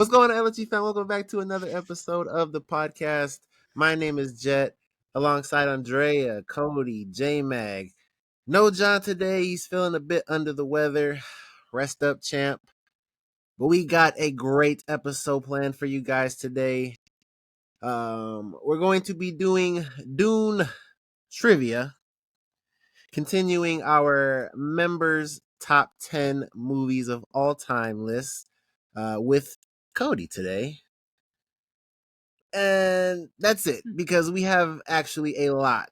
What's going on, LG fan? Welcome back to another episode of the podcast. My name is Jet, alongside Andrea, Cody, J-Mag. No John today. He's feeling a bit under the weather. Rest up, champ. But we got a great episode planned for you guys today. We're going to be doing Dune trivia, continuing our members' top 10 movies of all time list with Cody today. And that's it, because we have actually a lot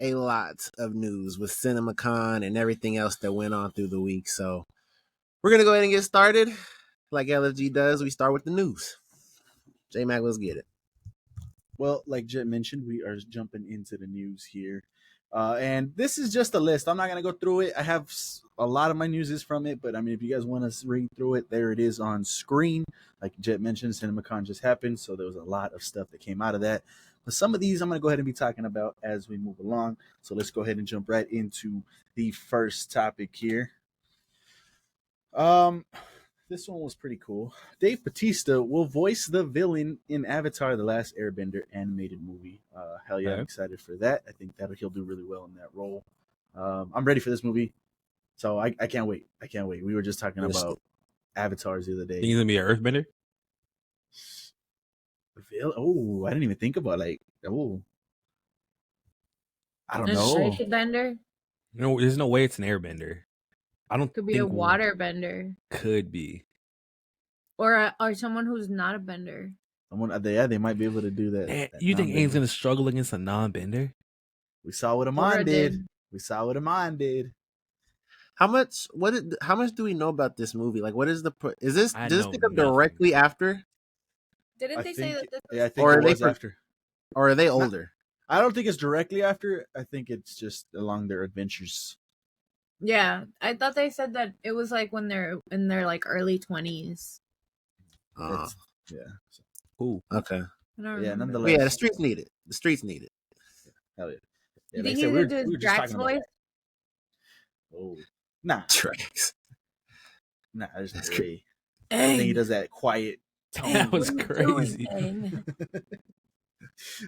of news with CinemaCon and everything else that went on through the week. So we're going to go ahead and get started. Like LFG does, we start with the news. J-Mac, let's get it. Well, like Jet mentioned, we are jumping into the news here. And this is just a list. I'm not going to go through it. I have a lot of my news is from it, but I mean, if you guys want to read through it, there it is on screen. Like Jet mentioned, CinemaCon just happened, so there was a lot of stuff that came out of that. But some of these I'm going to go ahead and be talking about as we move along. So let's go ahead and jump right into the first topic here. This one was pretty cool. Dave Bautista will voice the villain in Avatar: The Last Airbender animated movie. Hell yeah, I'm excited for that. I think that he'll do really well in that role. I'm ready for this movie, so I can't wait. I can't wait. We were just talking about Avatars the other day. Think he's gonna be an Earthbender? Oh, I didn't even think about I don't know. Bender? No, there's no way it's an Airbender. I don't. Could be a waterbender. Could be, or someone who's not a bender. They might be able to do that. Man, you think Aang's gonna struggle against a non-bender? We saw what Amon did. We saw what Amon did. How much do we know about this movie? Like, what is the is this? Does this pick up nothing. directly after? Didn't they say that? Yeah, I think it was after. Or are they older? I don't think it's directly after. I think it's just along their adventures. Yeah, I thought they said that it was like when they're in their like early 20s. Yeah. Ooh. Okay. Yeah, nonetheless. But yeah, the streets need it. The streets need it. Hell yeah. You think he's gonna do his Drax voice? Oh, nah. Drax. Nah, that's crazy. I think he does that quiet tone. That was crazy.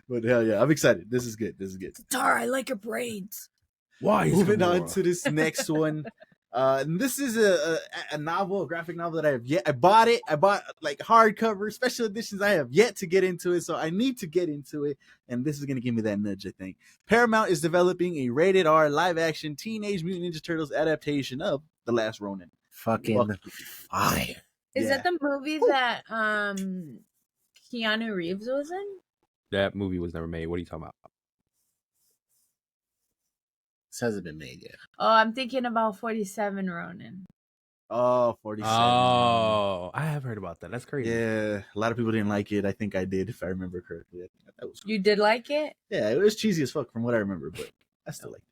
But hell yeah, I'm excited. This is good. Tara, I like your braids. Why? Moving on to this next one. And this is a novel, a graphic novel that I have yet. I bought it. I bought like hardcover, special editions. I have yet to get into it, so I need to get into it. And this is going to give me that nudge, I think. Paramount is developing a rated R live-action Teenage Mutant Ninja Turtles adaptation of The Last Ronin. Fucking fire! Is that the movie that Keanu Reeves was in? That movie was never made. What are you talking about? This hasn't been made yet. Oh, I'm thinking about 47 Ronin. Oh, 47. Oh, I have heard about that. That's crazy. Yeah, a lot of people didn't like it. I think I did, if I remember correctly. That was cool. You did like it? Yeah, it was cheesy as fuck from what I remember, but I still like it.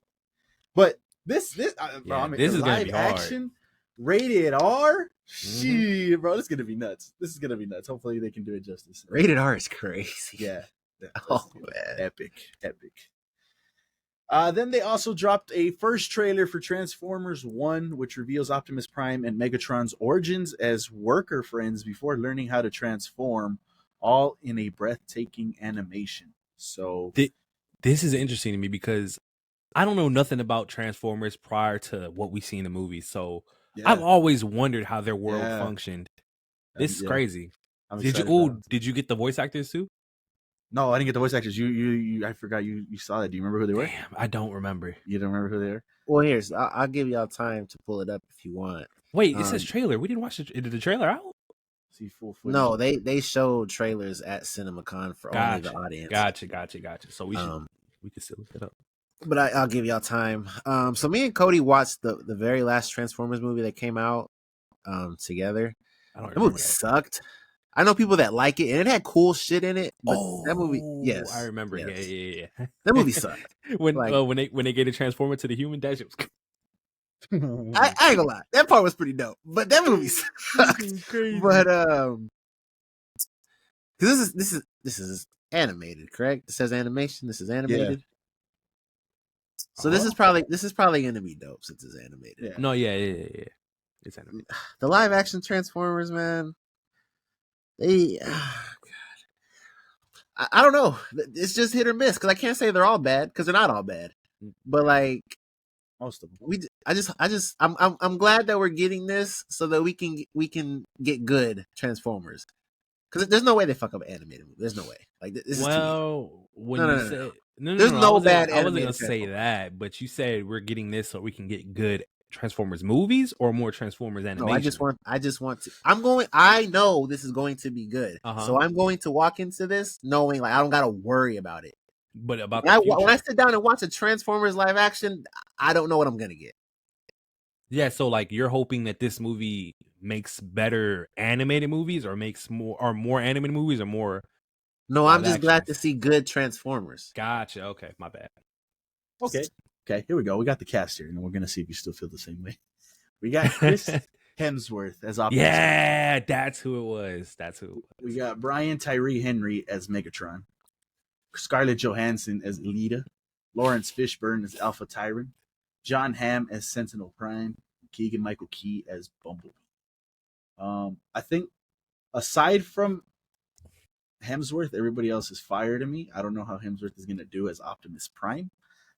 But this this is live action rated R. Shit, bro, this is gonna be nuts. Hopefully, they can do it justice. Rated R is crazy. Yeah. Oh man, epic. Then they also dropped a first trailer for Transformers 1, which reveals Optimus Prime and Megatron's origins as worker friends before learning how to transform, all in a breathtaking animation. So this is interesting to me because I don't know nothing about Transformers prior to what we see in the movie. So yeah. I've always wondered how their world functioned. This is crazy. Did you get the voice actors too? No, I didn't get the voice actors. I forgot you saw that. Do you remember who they were? Damn, I don't remember. You don't remember who they are? Well, I'll give y'all time to pull it up if you want. Wait, it says trailer. We didn't watch the trailer out? See full footage. No, they showed trailers at CinemaCon for only the audience. Gotcha. So we can still look it up. But I'll give y'all time. So me and Cody watched the very last Transformers movie that came out together. The movie sucked. I know people that like it, and it had cool shit in it. But that movie, yes, I remember. Yes. Yeah. That movie sucked. when they gave the Transformer to the human, that shit was. I ain't gonna lie, that part was pretty dope, but that movie sucked. Crazy. But because this is animated, correct? It says animation. This is animated. Yeah. So this is probably gonna be dope since it's animated. Yeah. No, yeah. It's animated. The live action Transformers, man. They, I don't know. It's just hit or miss because I can't say they're all bad because they're not all bad. But like most of them, I'm glad that we're getting this so that we can get good Transformers. Because there's no way they fuck up an animated movie. There's no way. Like this is too when no, you no, no, said no. There's no bad I wasn't gonna animated say Transformers. that, but you said we're getting this so we can get good Transformers movies or more Transformers animation. No, I just want to. I know this is going to be good, so I'm going to walk into this knowing like I don't gotta worry about it. But about when I sit down and watch a Transformers live action, I don't know what I'm gonna get. Yeah, so like you're hoping that this movie makes better animated movies or makes more animated movies or more. No, I'm just glad to see good Transformers. Gotcha. Okay, my bad. Okay, here we go. We got the cast here, and we're gonna see if you still feel the same way. We got Chris Hemsworth as Optimus. Yeah, that's who it was. We got Brian Tyree Henry as Megatron, Scarlett Johansson as Lita, Lawrence Fishburne as Alpha Tyran, John Hamm as Sentinel Prime, Keegan Michael Key as Bumblebee. I think aside from Hemsworth, everybody else is fire to me. I don't know how Hemsworth is gonna do as Optimus Prime.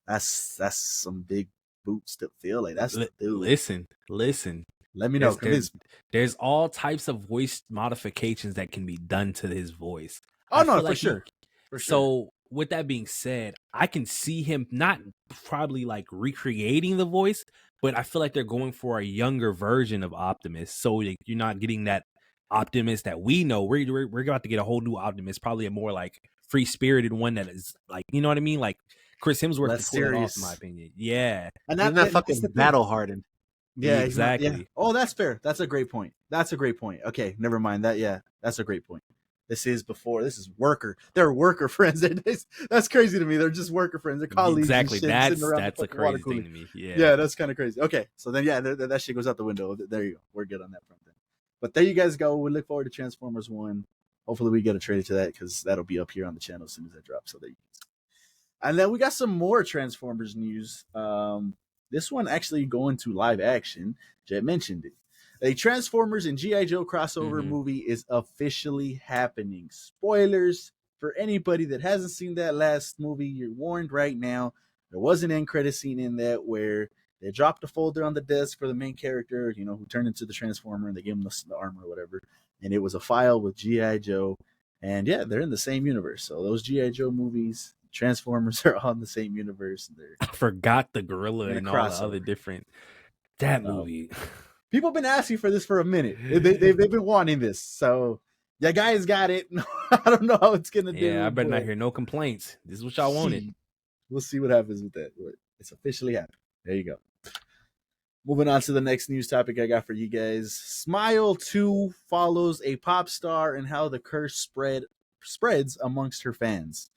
That's some big boots to fill. Like that's listen. Let me know. There's all types of voice modifications that can be done to his voice. Oh no, for sure. So with that being said, I can see him not probably like recreating the voice, but I feel like they're going for a younger version of Optimus. So like, you're not getting that Optimus that we know. We're about to get a whole new Optimus, probably a more like free spirited one that is like, you know what I mean? Like Chris Hemsworth less serious, in my opinion. Yeah, and he's not fucking battle hardened. Yeah, exactly. Yeah. Oh, that's fair. That's a great point. Okay, never mind that. Yeah, that's a great point. This is worker. They're worker friends. That's crazy to me. They're just worker friends. They're colleagues. Exactly. That's a crazy thing to me. Yeah, that's kind of crazy. Okay, so then that shit goes out the window. There you go. We're good on that front then. But there you guys go. We look forward to Transformers 1. Hopefully we get a trailer to that because that'll be up here on the channel as soon as that drops. So there you go. And then we got some more Transformers news. This one actually going to live action. Jet mentioned it. A Transformers and G.I. Joe crossover movie is officially happening. Spoilers for anybody that hasn't seen that last movie. You're warned right now. There was an end credit scene in that where they dropped a folder on the desk for the main character, who turned into the Transformer, and they gave him the armor or whatever. And it was a file with G.I. Joe. And yeah, they're in the same universe. So those G.I. Joe movies, Transformers are all in the same universe. I forgot the gorilla and all the other different. That movie. People have been asking for this for a minute. They've been wanting this. So, yeah, guys got it. I don't know how it's going to do. Yeah, I better not hear no complaints. This is what y'all wanted. We'll see what happens with that. It's officially happened. There you go. Moving on to the next news topic I got for you guys. Smile 2 follows a pop star and how the curse spreads amongst her fans.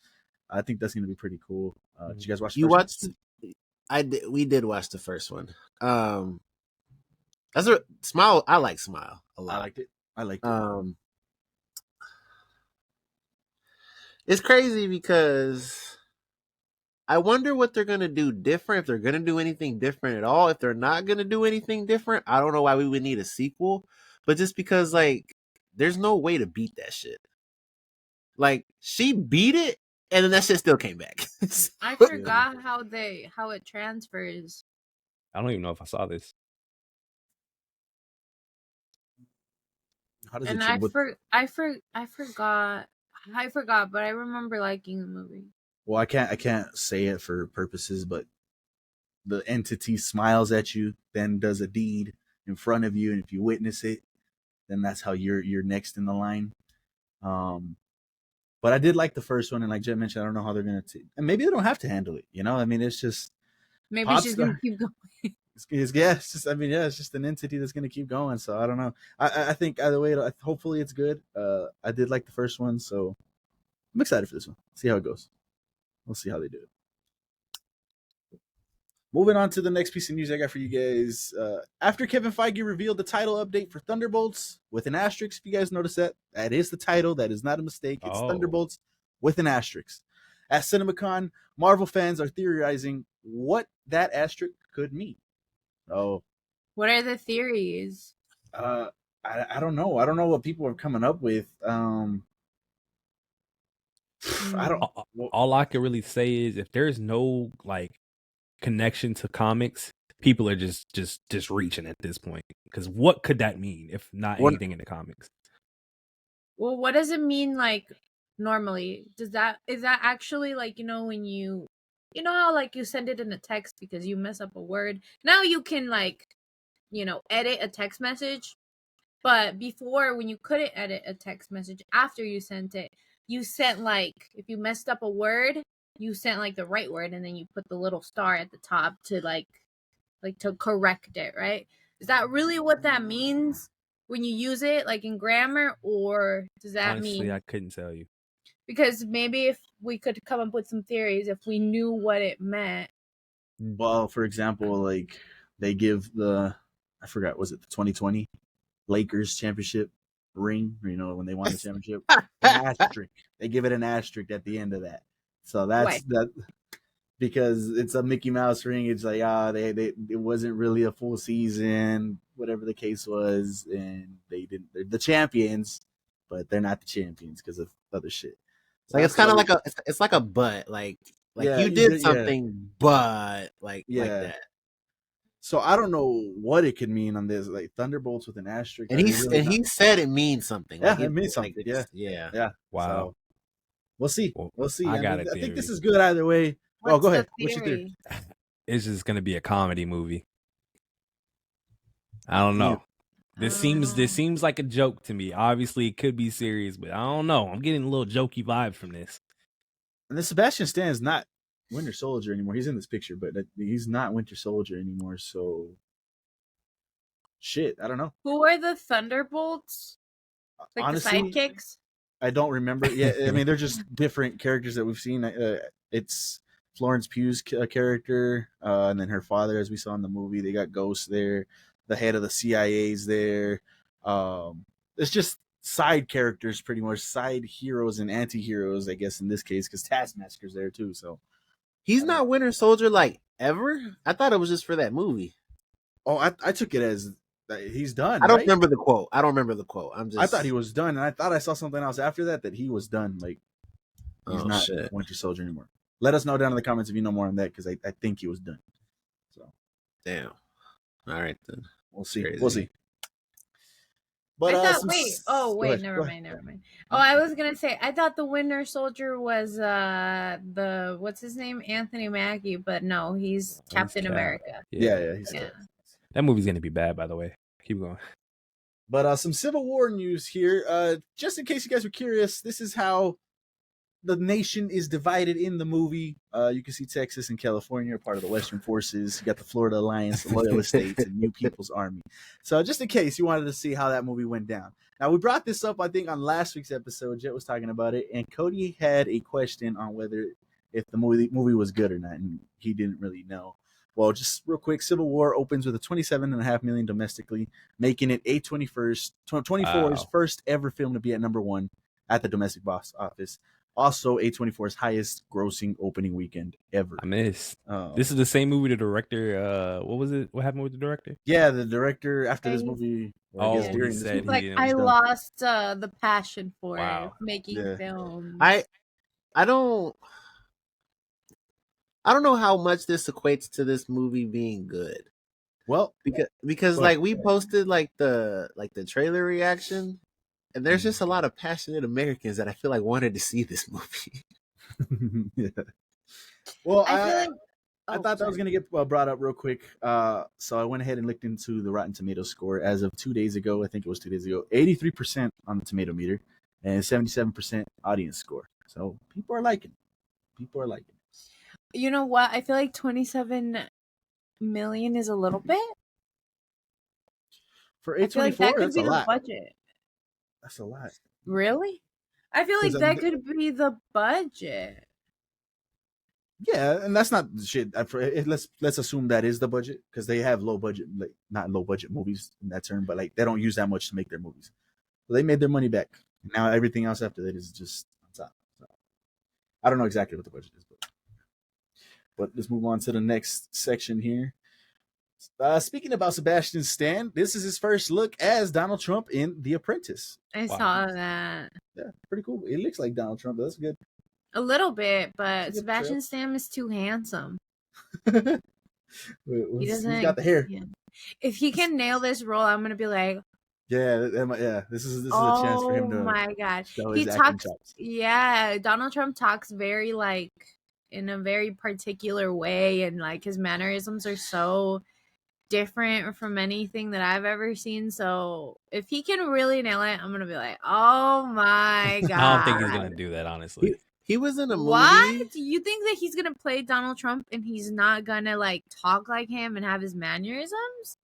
I think that's going to be pretty cool. Did you guys watch the first one? I did. We did watch the first one. That's a Smile. I like Smile a lot. I liked it. It's crazy because I wonder what they're gonna do different. If they're gonna do anything different at all. If they're not gonna do anything different, I don't know why we would need a sequel. But just because like, there's no way to beat that shit. Like she beat it, and then that shit still came back. I forgot how it transfers. I don't even know if I saw this. How does and I forgot, but I remember liking the movie. Well, I can't say it for purposes, but the entity smiles at you, then does a deed in front of you, and if you witness it, then that's how you're next in the line. But I did like the first one, and like Jet mentioned, I don't know how they're gonna and maybe they don't have to handle it. I mean, it's just maybe it's just gonna keep going. It's just an entity that's gonna keep going. So I don't know. I think either way, hopefully it's good. I did like the first one, so I'm excited for this one. See how it goes. We'll see how they do it. Moving on to the next piece of news I got for you guys. After Kevin Feige revealed the title update for Thunderbolts with an asterisk, if you guys notice that is the title. That is not a mistake. It's Thunderbolts with an asterisk. At CinemaCon, Marvel fans are theorizing what that asterisk could mean. Oh, what are the theories? I don't know. I don't know what people are coming up with. I don't. All I can really say is if there's no like connection to comics, people are just reaching at this point. Because what could that mean if not anything in the comics? Well, what does it mean like normally? Is that actually like, when you how like you send it in a text because you mess up a word? Now you can like, edit a text message. But before, when you couldn't edit a text message after you sent it, you sent like, if you messed up a word, you sent like the right word, and then you put the little star at the top to like to correct it, right? Is that really what that means when you use it like in grammar, or does that Honestly, mean? I couldn't tell you. Because maybe if we could come up with some theories, if we knew what it meant. Well, for example, like they give I forgot, was it the 2020 Lakers championship ring? When they won the championship, an asterisk. They give it an asterisk at the end of that. So that's that because it's a Mickey Mouse ring. It's like it wasn't really a full season, whatever the case was, and they're the champions, but they're not the champions because of other shit. So like it's kind of like it's like a but, like you did something, but like that. So I don't know what it could mean on this, like Thunderbolts with an asterisk. And he said it means something. Yeah, it means something. Yeah. Wow. So we'll see. We'll see. I think this is good either way. Go ahead. What's your theory? It's just gonna be a comedy movie. I don't know. This seems like a joke to me. Obviously, it could be serious, but I don't know. I'm getting a little jokey vibe from this. And then Sebastian Stan's not Winter Soldier anymore. He's in this picture, but he's not Winter Soldier anymore. So, shit, I don't know. Who are the Thunderbolts? Like honestly, the sidekicks? I don't remember. Yeah, I mean, they're just different characters that we've seen. It's Florence Pugh's character, and then her father, as we saw in the movie. They got Ghost there. The head of the CIA's there. It's just side characters, pretty much side heroes and anti-heroes, I guess in this case, because Taskmaster's there too. So he's not Winter Soldier like ever. I thought it was just for that movie. Oh, I took it as he's done. I don't remember the quote. I thought he was done, and I thought I saw something else after that he was done. Like he's not Winter Soldier anymore. Let us know down in the comments if you know more on that, because I think he was done. So damn. All right then. We'll see. Crazy. We'll see. But never mind. Oh, I was gonna say I thought the Winter Soldier was the what's his name, Anthony Mackie, but no, he's Captain America. Yeah. That movie's gonna be bad, by the way. Keep going. But some Civil War news here. Just in case you guys were curious, this is how the nation is divided in the movie. You can see Texas and California are part of the Western Forces. You got the Florida Alliance, the Loyalist States, and New People's Army. So just in case you wanted to see how that movie went down. Now, we brought this up, I think, on last week's episode. Jet was talking about it, and Kodey had a question on if the movie was good or not, and he didn't really know. Well, just real quick, Civil War opens with a $27.5 million domestically, making it A24's first ever film to be at number one at the domestic box office. Also, A24's highest grossing opening weekend ever. I missed. This is the same movie the director. What was it? What happened with the director? Yeah, the director after this movie. He said I lost the passion for making films. I don't know how much this equates to this movie being good. Well, because like we posted like the trailer reaction. And there's just a lot of passionate Americans that I feel like wanted to see this movie. Yeah. Well, I thought that was going to get brought up real quick. So I went ahead and looked into the Rotten Tomatoes score. As of 2 days ago, I think it was 2 days ago, 83% on the tomato meter and 77% audience score. So people are liking it. You know what? I feel like 27 million is a little bit. For A24, that's a lot. Budget. That's a lot. Really? I feel like that could be the budget. Yeah, and that's not shit. Let's assume that is the budget, because they have low budget, like not low budget movies in that term, but like they don't use that much to make their movies. So they made their money back. Now everything else after that is just on top. So, I don't know exactly what the budget is, but let's move on to the next section here. Speaking about Sebastian Stan, this is his first look as Donald Trump in The Apprentice. I saw that. Yeah, pretty cool. It looks like Donald Trump, but that's good. A little bit, but Sebastian Stan is too handsome. He's got the hair. Yeah. If he can nail this role, I'm gonna be like, yeah. This is a chance for him to. Oh my god, he talks. Yeah, Donald Trump talks very like in a very particular way, and like his mannerisms are so different from anything that I've ever seen. So if he can really nail it, I'm gonna be like, oh my god. I don't think he's gonna do that, honestly. He was in a movie. What? You think that he's gonna play Donald Trump and he's not gonna like talk like him and have his mannerisms?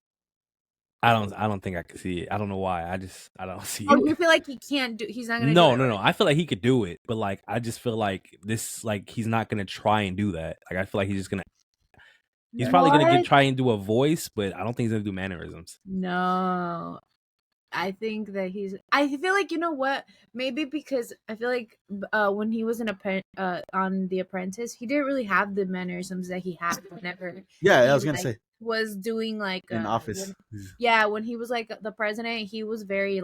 I don't think I could see it. I don't know why. I don't see it. Oh, you feel like he can't do? He's not gonna. No. I feel like he could do it, but like I just feel like this, like he's not gonna try and do that. Like I feel like he's just gonna. He's probably gonna try and do a voice, but I don't think he's gonna do mannerisms. No, I think that I feel like, you know what? Maybe because I feel like when he was on The Apprentice, he didn't really have the mannerisms that he had whenever. Yeah, I was gonna say. Was doing like in Office. When he was like the president, he was very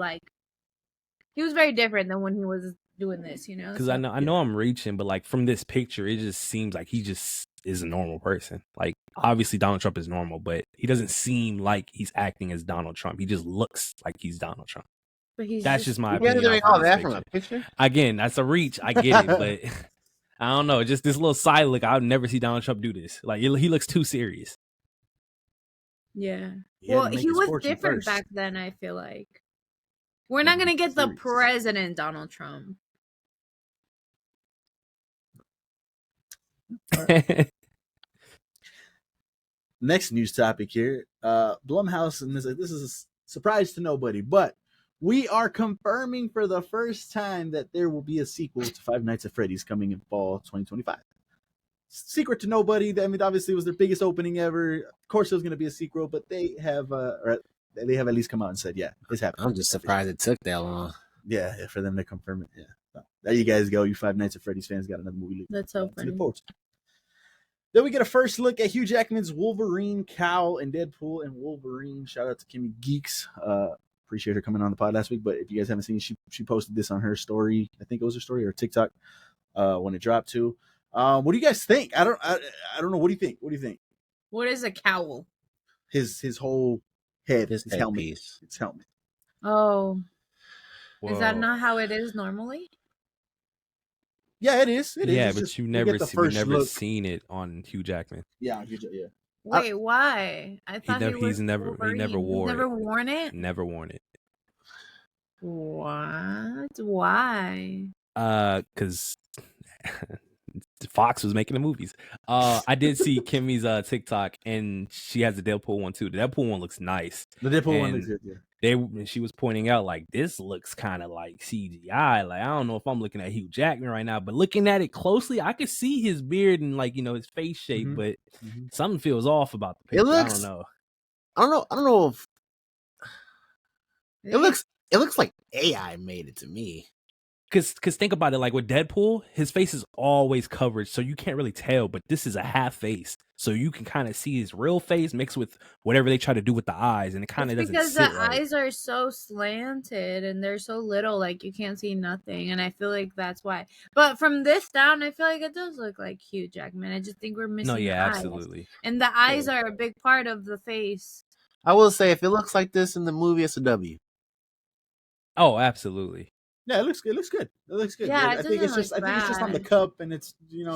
different than when he was doing this, you know. Because I know I'm reaching, but like from this picture, it just seems like he just is a normal person. Like obviously Donald Trump is normal, but he doesn't seem like he's acting as Donald Trump. He just looks like he's Donald Trump. But that's just my opinion. Doing all that from a picture. Again, that's a reach. I get it, but I don't know. Just this little side look. I would never see Donald Trump do this. Like he looks too serious. Yeah. Well, he was different back then, I feel like. We're not going to get the president Donald Trump. Next news topic here. Blumhouse, and this is a surprise to nobody, but we are confirming for the first time that there will be a sequel to Five Nights at Freddy's coming in fall 2025. Secret to nobody. I mean, obviously, it was their biggest opening ever. Of course, there was going to be a sequel, but they have at least come out and said, yeah, it's happening. I'm just surprised it took that long. Yeah, for them to confirm it. Yeah, so, there you guys go. You Five Nights at Freddy's fans got another movie. That's so funny. Then we get a first look at Hugh Jackman's Wolverine cowl in Deadpool and Wolverine. Shout out to Kimmy Geeks. Appreciate her coming on the pod last week. But if you guys haven't seen, she posted this on her story. I think it was her story or TikTok when it dropped too. What do you guys think? I don't know. What do you think? What is a cowl? His whole head, his helmet. Piece. His helmet. Oh. Whoa. Is that not how it is normally? Yeah, it is. It is. It's but you've never seen it on Hugh Jackman. Yeah. Wait, why? I thought he never wore it. Never worn it? Never worn it. What? Why? Because Fox was making the movies. I did see Kimmy's TikTok, and she has the Deadpool one too. The Deadpool one looks nice. The Deadpool one looks good. Yeah. She was pointing out like this looks kind of like CGI. Like I don't know if I'm looking at Hugh Jackman right now, but looking at it closely, I could see his beard and like his face shape, but something feels off about the picture. I don't know. I don't know if it looks like AI made it to me. Cause think about it, like with Deadpool, his face is always covered, so you can't really tell. But this is a half face, so you can kind of see his real face mixed with whatever they try to do with the eyes, and it kind of doesn't. Because sit the right. eyes are so slanted and they're so little, like you can't see nothing, and I feel like that's why. But from this down, I feel like it does look like Hugh Jackman. I just think we're missing. No, yeah, the absolutely. Eyes. And the eyes are a big part of the face. I will say, if it looks like this in the movie, it's a W. Oh, absolutely. Yeah, it looks good. It looks good. Yeah, I think it's just on the cup, and it's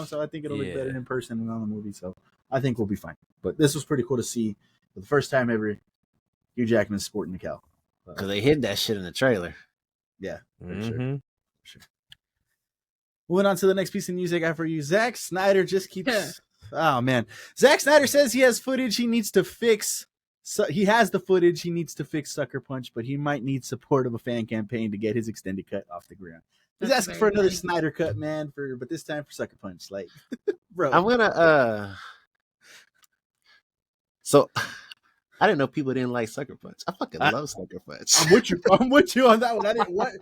so I think it'll look better in person than on the movie. So I think we'll be fine. But this was pretty cool to see for the first time ever. Hugh Jackman sporting the cowl because they hid that shit in the trailer. Yeah, for sure. Moving on to the next piece of news I got for you. Zack Snyder just keeps. Oh man, Zack Snyder says he has footage he needs to fix. So he has the footage he needs to fix Sucker Punch, but he might need support of a fan campaign to get his extended cut off the ground. He's asking for another Snyder cut, man, but this time for Sucker Punch. Like, bro, I'm gonna. So, I didn't know people didn't like Sucker Punch. I fucking love Sucker Punch. I'm with you on that one. I didn't. What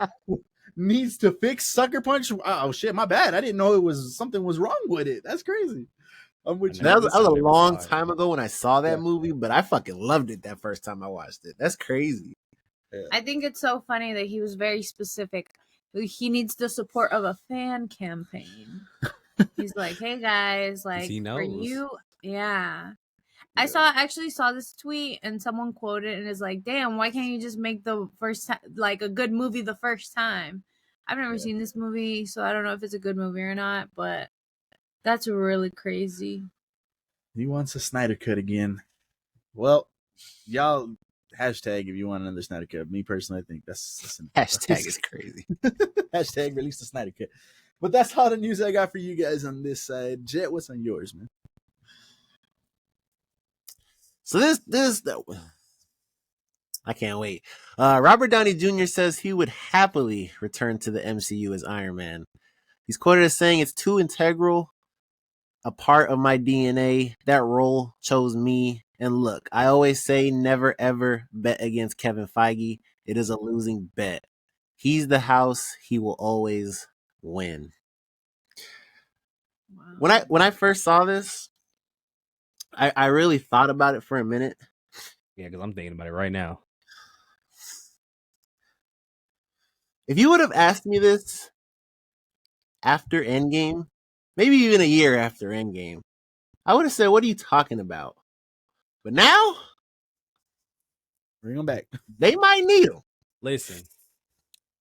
needs to fix Sucker Punch? Oh shit, my bad. I didn't know something was wrong with it. That's crazy. I'm with you. That was a long time ago when I saw that movie, but I fucking loved it that first time I watched it. That's crazy. Yeah. I think it's so funny that he was very specific. He needs the support of a fan campaign. He's like, hey guys, like for you, yeah. I actually saw this tweet and someone quoted and is like, damn, why can't you just make the first time like a good movie the first time? I've never seen this movie, so I don't know if it's a good movie or not, but that's really crazy. He wants a Snyder Cut again. Well, y'all hashtag if you want another Snyder Cut. Me personally, I think that's hashtag is crazy. Hashtag release the Snyder Cut. But that's all the news I got for you guys on this side. Jet, what's on yours, man? So this I can't wait. Robert Downey Jr. says he would happily return to the MCU as Iron Man. He's quoted as saying, "It's too integral a part of my DNA. That role chose me. And look, I always say never ever bet against Kevin Feige. It is a losing bet. He's the house. He will always win." Wow. When I first saw this, I really thought about it for a minute. Yeah, because I'm thinking about it right now. If you would have asked me this after Endgame, maybe even a year after Endgame, I would have said, what are you talking about? But now, bring them back. They might need him. Listen,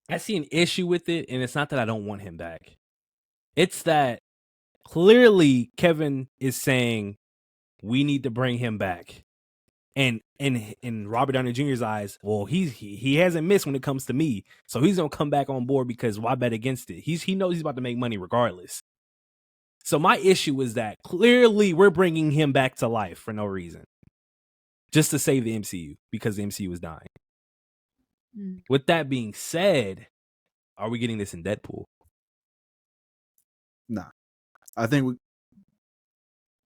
I see an issue with it, and it's not that I don't want him back. It's that clearly Kevin is saying we need to bring him back. And in Robert Downey Jr.'s eyes, well, he hasn't missed when it comes to me, so he's gonna come back on board because why bet against it? He knows he's about to make money regardless. So my issue is that clearly we're bringing him back to life for no reason, just to save the MCU because the MCU is dying. With that being said, are we getting this in Deadpool? Nah, I think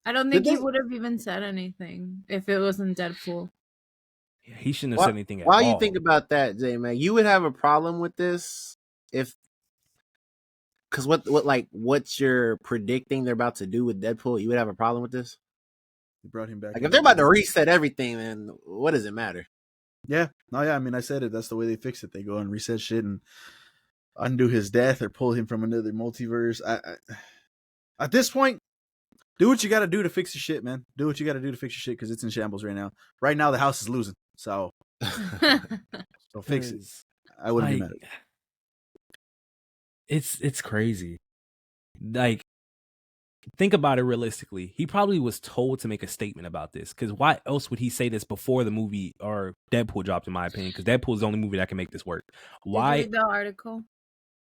I don't think he would have even said anything if it wasn't Deadpool. Yeah, he shouldn't have said anything at all. While you think about that, J-Man, you would have a problem with this if, because what you're predicting they're about to do with Deadpool, you would have a problem with this? They brought him back. Like if they're about to reset everything, then what does it matter? Yeah. No, yeah. I mean, I said it. That's the way they fix it. They go and reset shit and undo his death or pull him from another multiverse. At this point, do what you got to do to fix your shit, man. Do what you got to do to fix your shit because it's in shambles right now. Right now, the house is losing. So fix it. I wouldn't be mad at it. It's crazy. Like, think about it realistically. He probably was told to make a statement about this because why else would he say this before the movie or Deadpool dropped, in my opinion? Because Deadpool is the only movie that can make this work. Why? Did you read the article?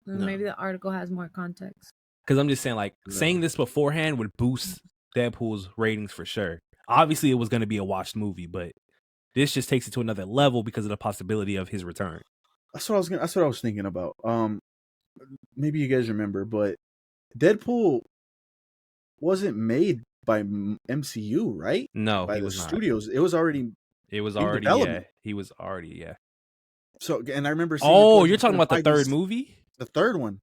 No. Maybe the article has more context. Because I'm just saying, like, saying this beforehand would boost Deadpool's ratings for sure. Obviously, it was going to be a watched movie, but this just takes it to another level because of the possibility of his return. That's what I was thinking about. Maybe you guys remember, but Deadpool wasn't made by MCU, right? No, by he the was studios. Not. It was already. He was already. Yeah. So, and I remember. Oh, you're talking about the third movie? The third one.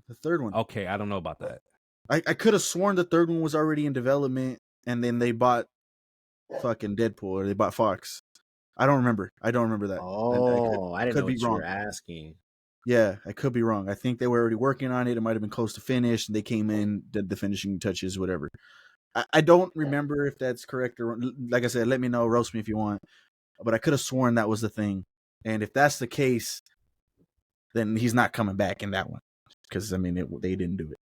Okay, I don't know about that. I could have sworn the third one was already in development, and then they bought fucking Deadpool, or they bought Fox. I don't remember that. Oh, I didn't know what you were asking. Yeah, I could be wrong. I think they were already working on it. It might have been close to finish. They came in, did the finishing touches, whatever. I don't remember if that's correct or like I said, let me know, roast me if you want. But I could have sworn that was the thing. And if that's the case, then he's not coming back in that one. Because, I mean, they didn't do it.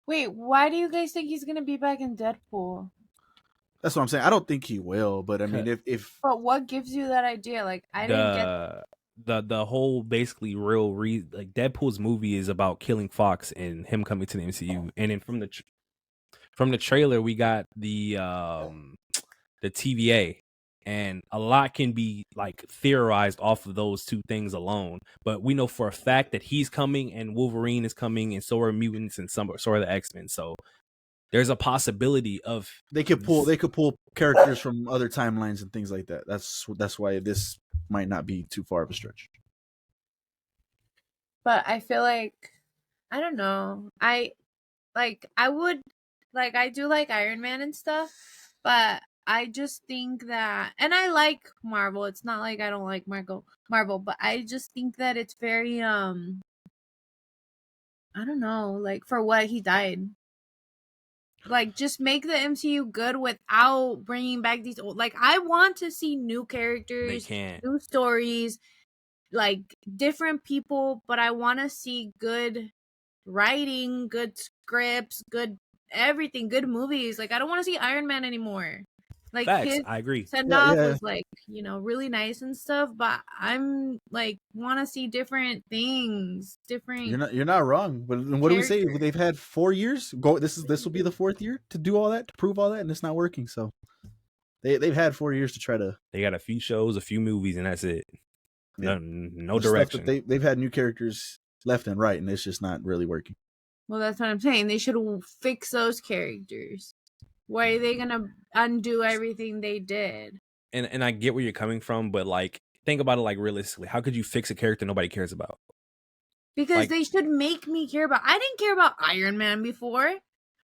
Wait, why do you guys think he's going to be back in Deadpool? That's what I'm saying. I don't think he will, but I mean, if But what gives you that idea? Like, I didn't get the whole basically real reason. Like, Deadpool's movie is about killing Fox and him coming to the MCU. And then from the trailer, we got the TVA, and a lot can be like theorized off of those two things alone. But we know for a fact that he's coming, and Wolverine is coming, and so are mutants, and so are the X-Men. So there's a possibility of they could pull characters from other timelines and things like that. That's why this might not be too far of a stretch. But I feel like, I don't know. I would Like, I do like Iron Man and stuff, but I just think that, and I like Marvel. It's not like I don't like Marvel, but I just think that it's very I don't know, like for what he died. Like, just make the MCU good without bringing back these old. Like, I want to see new They characters, can't. new stories, like different people, but I want to see good writing, good scripts, good everything, good movies. Like, I don't want to see Iron Man anymore. Like, Facts. his I agree. send off was like, really nice and stuff, but I'm like want to see different things, different. You're not wrong. But what do we say? They've had 4 years. This will be the 4th year to do all that, to prove all that, and it's not working. So they've had 4 years to try to. They got a few shows, a few movies, and that's it. Yeah. No direction. They've had new characters left and right, and it's just not really working. Well, that's what I'm saying. They should fix those characters. Why are they gonna undo everything they did? And I get where you're coming from, but like think about it like realistically. How could you fix a character nobody cares about? Because Like- they should make me care about. I didn't care about Iron Man before.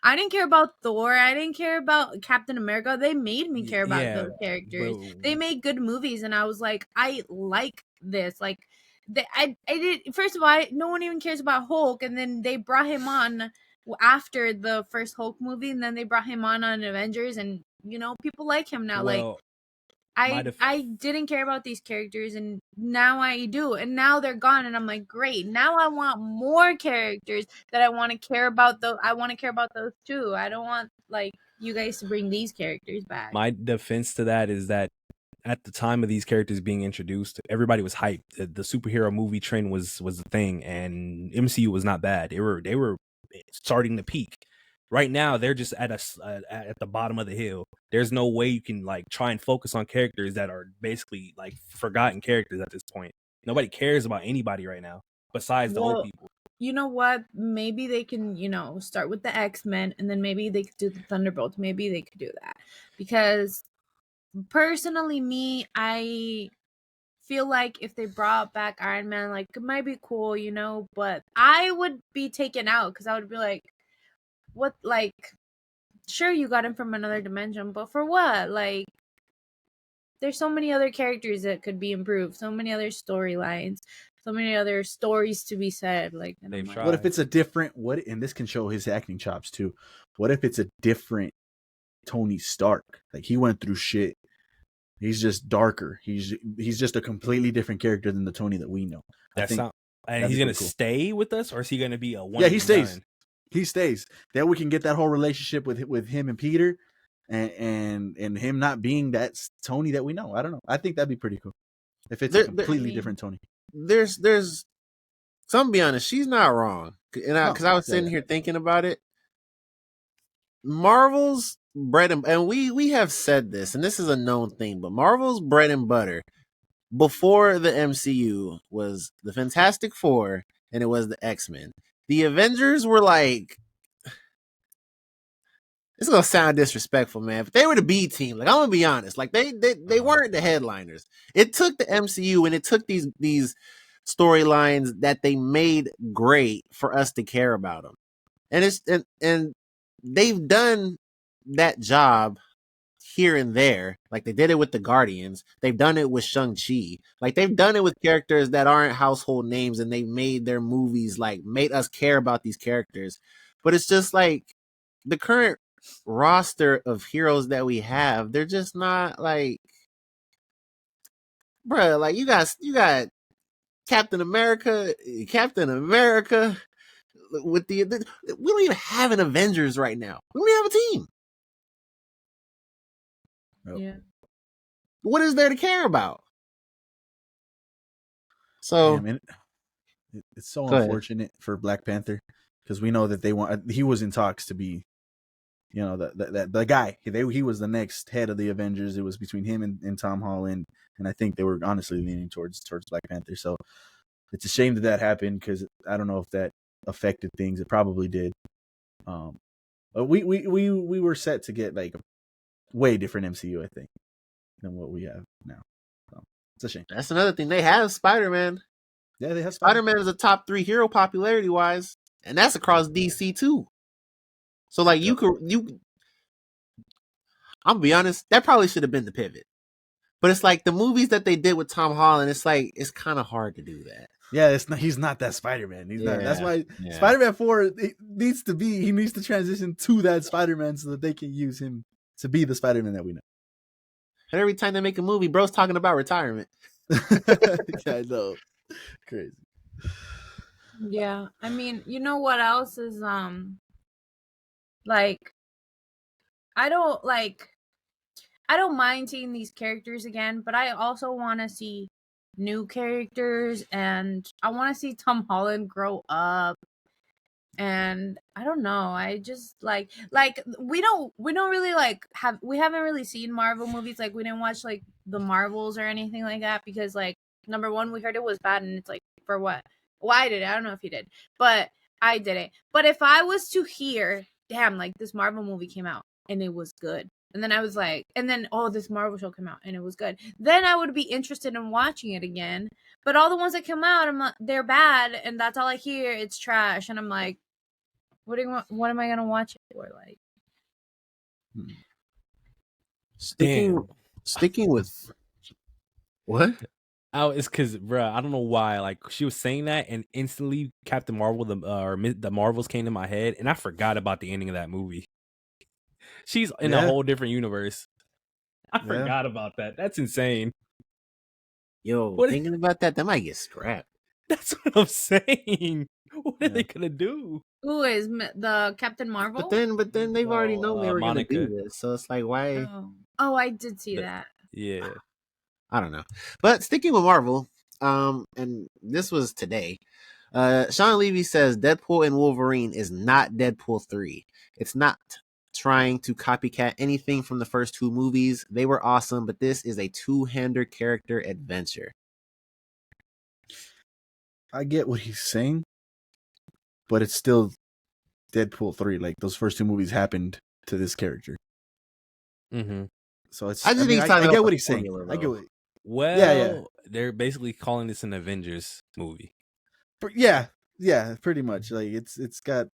I didn't care about Thor. I didn't care about Captain America. They made me care about those characters. They made good movies, and I was like, I like this. Like, I did. First of all, no one even cares about Hulk, and then they brought him on after the first Hulk movie, and then they brought him on Avengers, and people like him now. Like, I didn't care about these characters, and now I do, and now they're gone, and I'm like, great. Now I want more characters that I want to care about. I want to care about those too. I don't want like you guys to bring these characters back. My defense to that is that at the time of these characters being introduced, everybody was hyped. The superhero movie trend was the thing, and MCU was not bad. They were starting to peak. Right now, they're just at the bottom of the hill. There's no way you can like try and focus on characters that are basically like forgotten characters at this point. Nobody cares about anybody right now besides the old people. You know what? Maybe they can, start with the X-Men, and then maybe they could do the Thunderbolts. Maybe they could do that. Because personally, I feel like if they brought back Iron Man, like, it might be cool, but I would be taken out because I would be like, what, like, sure, you got him from another dimension, but for what? Like, there's so many other characters that could be improved, so many other storylines, so many other stories to be said. Like, what if it's a different and this can show his acting chops too. What if it's a different Tony Stark? Like, he went through shit. He's just darker. He's just a completely different character than the Tony that we know. And he's gonna stay with us, or is he gonna be a one? Yeah, he stays. Done? He stays. Then we can get that whole relationship with him and Peter, and him not being that Tony that we know. I don't know. I think that'd be pretty cool if it's a completely different Tony. There's so I'm gonna be honest, she's not wrong. And because I was sitting here thinking about it, Marvel's bread and we have said this, and this is a known thing, but Marvel's bread and butter before the MCU was the Fantastic Four and it was the X-Men. The Avengers were like, it's gonna sound disrespectful, man, but they were the B team. Like, I'm gonna be honest, like they weren't the headliners. It took the MCU and it took these storylines that they made great for us to care about them, and they've done that job here and there. Like, they did it with the Guardians. They've done it with Shang-Chi. Like, they've done it with characters that aren't household names, and they made their movies, like, made us care about these characters. But it's just like the current roster of heroes that we have, they're just not like, bruh, like, you got Captain America with we don't even have an Avengers right now. We don't even have a team. Yeah. What is there to care about? So it's so unfortunate for Black Panther, because we know that he was in talks to be, the guy. He was the next head of the Avengers. It was between him and Tom Holland, and I think they were honestly leaning towards Black Panther. So it's a shame that happened, because I don't know if that affected things. It probably did. But we were set to get like a way different MCU, I think, than what we have now. So it's a shame. That's another thing. They have Spider-Man. Yeah, they have Spider-Man is a top 3 hero popularity wise, and that's across DC too. So like you. I'm gonna be honest, that probably should have been the pivot. But it's like the movies that they did with Tom Holland, it's like it's kind of hard to do that. Yeah, it's not, he's not that Spider-Man. He's not. That's why Spider-Man 4 needs to transition to that Spider-Man so that they can use him to be the Spider-Man that we know. And every time they make a movie, bro's talking about retirement. Yeah, I know. Crazy. Yeah. I mean, you know what else is like I don't mind seeing these characters again, but I also want to see new characters, and I want to see Tom Holland grow up. And I don't know, I just like we don't really we haven't really seen Marvel movies. Like we didn't watch like the Marvels or anything like that because like number one, we heard it was bad, and it's like for what? Well, I did it. I don't know if you did, but I did it. But if I was to hear, damn, like this Marvel movie came out and it was good. And then I was like, and then, oh, this Marvel show came out and it was good. Then I would be interested in watching it again. But all the ones that come out, they're bad. And that's all I hear. It's trash. And I'm like, what am I going to watch it for? Like, Sticking with what? Oh, it's because, bruh, I don't know why. Like, she was saying that, and instantly Captain Marvel, the Marvels came to my head, and I forgot about the ending of that movie. She's in a whole different universe. I forgot about that. That's insane. Yo, thinking about that might get scrapped. That's what I'm saying. What are they gonna do? Who is the Captain Marvel? But then they've already known they were gonna do this, so it's like, why? Oh, I did see that. Yeah, I don't know. But sticking with Marvel, and this was today. Sean Levy says Deadpool and Wolverine is not Deadpool 3. It's not trying to copycat anything from the first two movies. They were awesome, but this is a two-hander character adventure. I get what he's saying, but it's still Deadpool 3. Like those first two movies happened to this character. Mm-hmm. So it's. I get what he's saying. I get what. Well, they're basically calling this an Avengers movie. Yeah, pretty much. Like it's got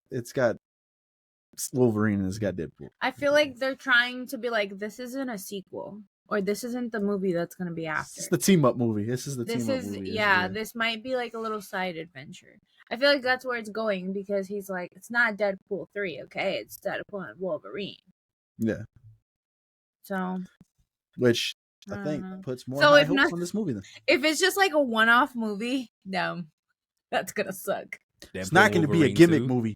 Wolverine and it's got Deadpool. I feel like they're trying to be like, this isn't a sequel, or this isn't the movie that's going to be after. It's the team up movie. This is the team up movie. Yeah, this might be like a little side adventure. I feel like that's where it's going because he's like, it's not Deadpool 3, okay? It's Deadpool and Wolverine. Yeah. So. Which I think puts more high hopes on this movie then. If it's just like a one-off movie, no, that's going to suck. It's not going to be a gimmick movie.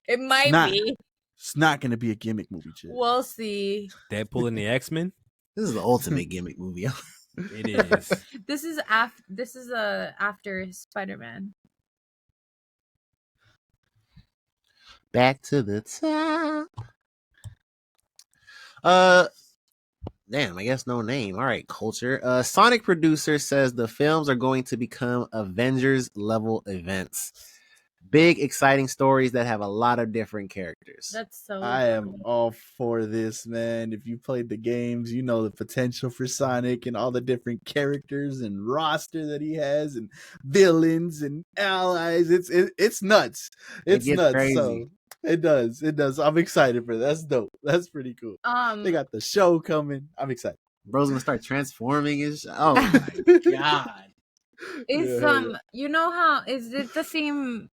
It might be. It's not going to be a gimmick movie, Chip. We'll see. Deadpool and the X-Men? This is the ultimate gimmick movie. It is. This is after Spider-Man. Back to the top. Damn, I guess no name. All right, culture. Sonic producer says the films are going to become Avengers level events. Big, exciting stories that have a lot of different characters. That's so I am all for this, man. If you played the games, you know the potential for Sonic and all the different characters and roster that he has and villains and allies. It's nuts. It's nuts. Crazy. So it does. I'm excited for that. That's dope. That's pretty cool. They got the show coming. I'm excited. Bro's gonna start transforming his. Oh my god! It's you know how is it the same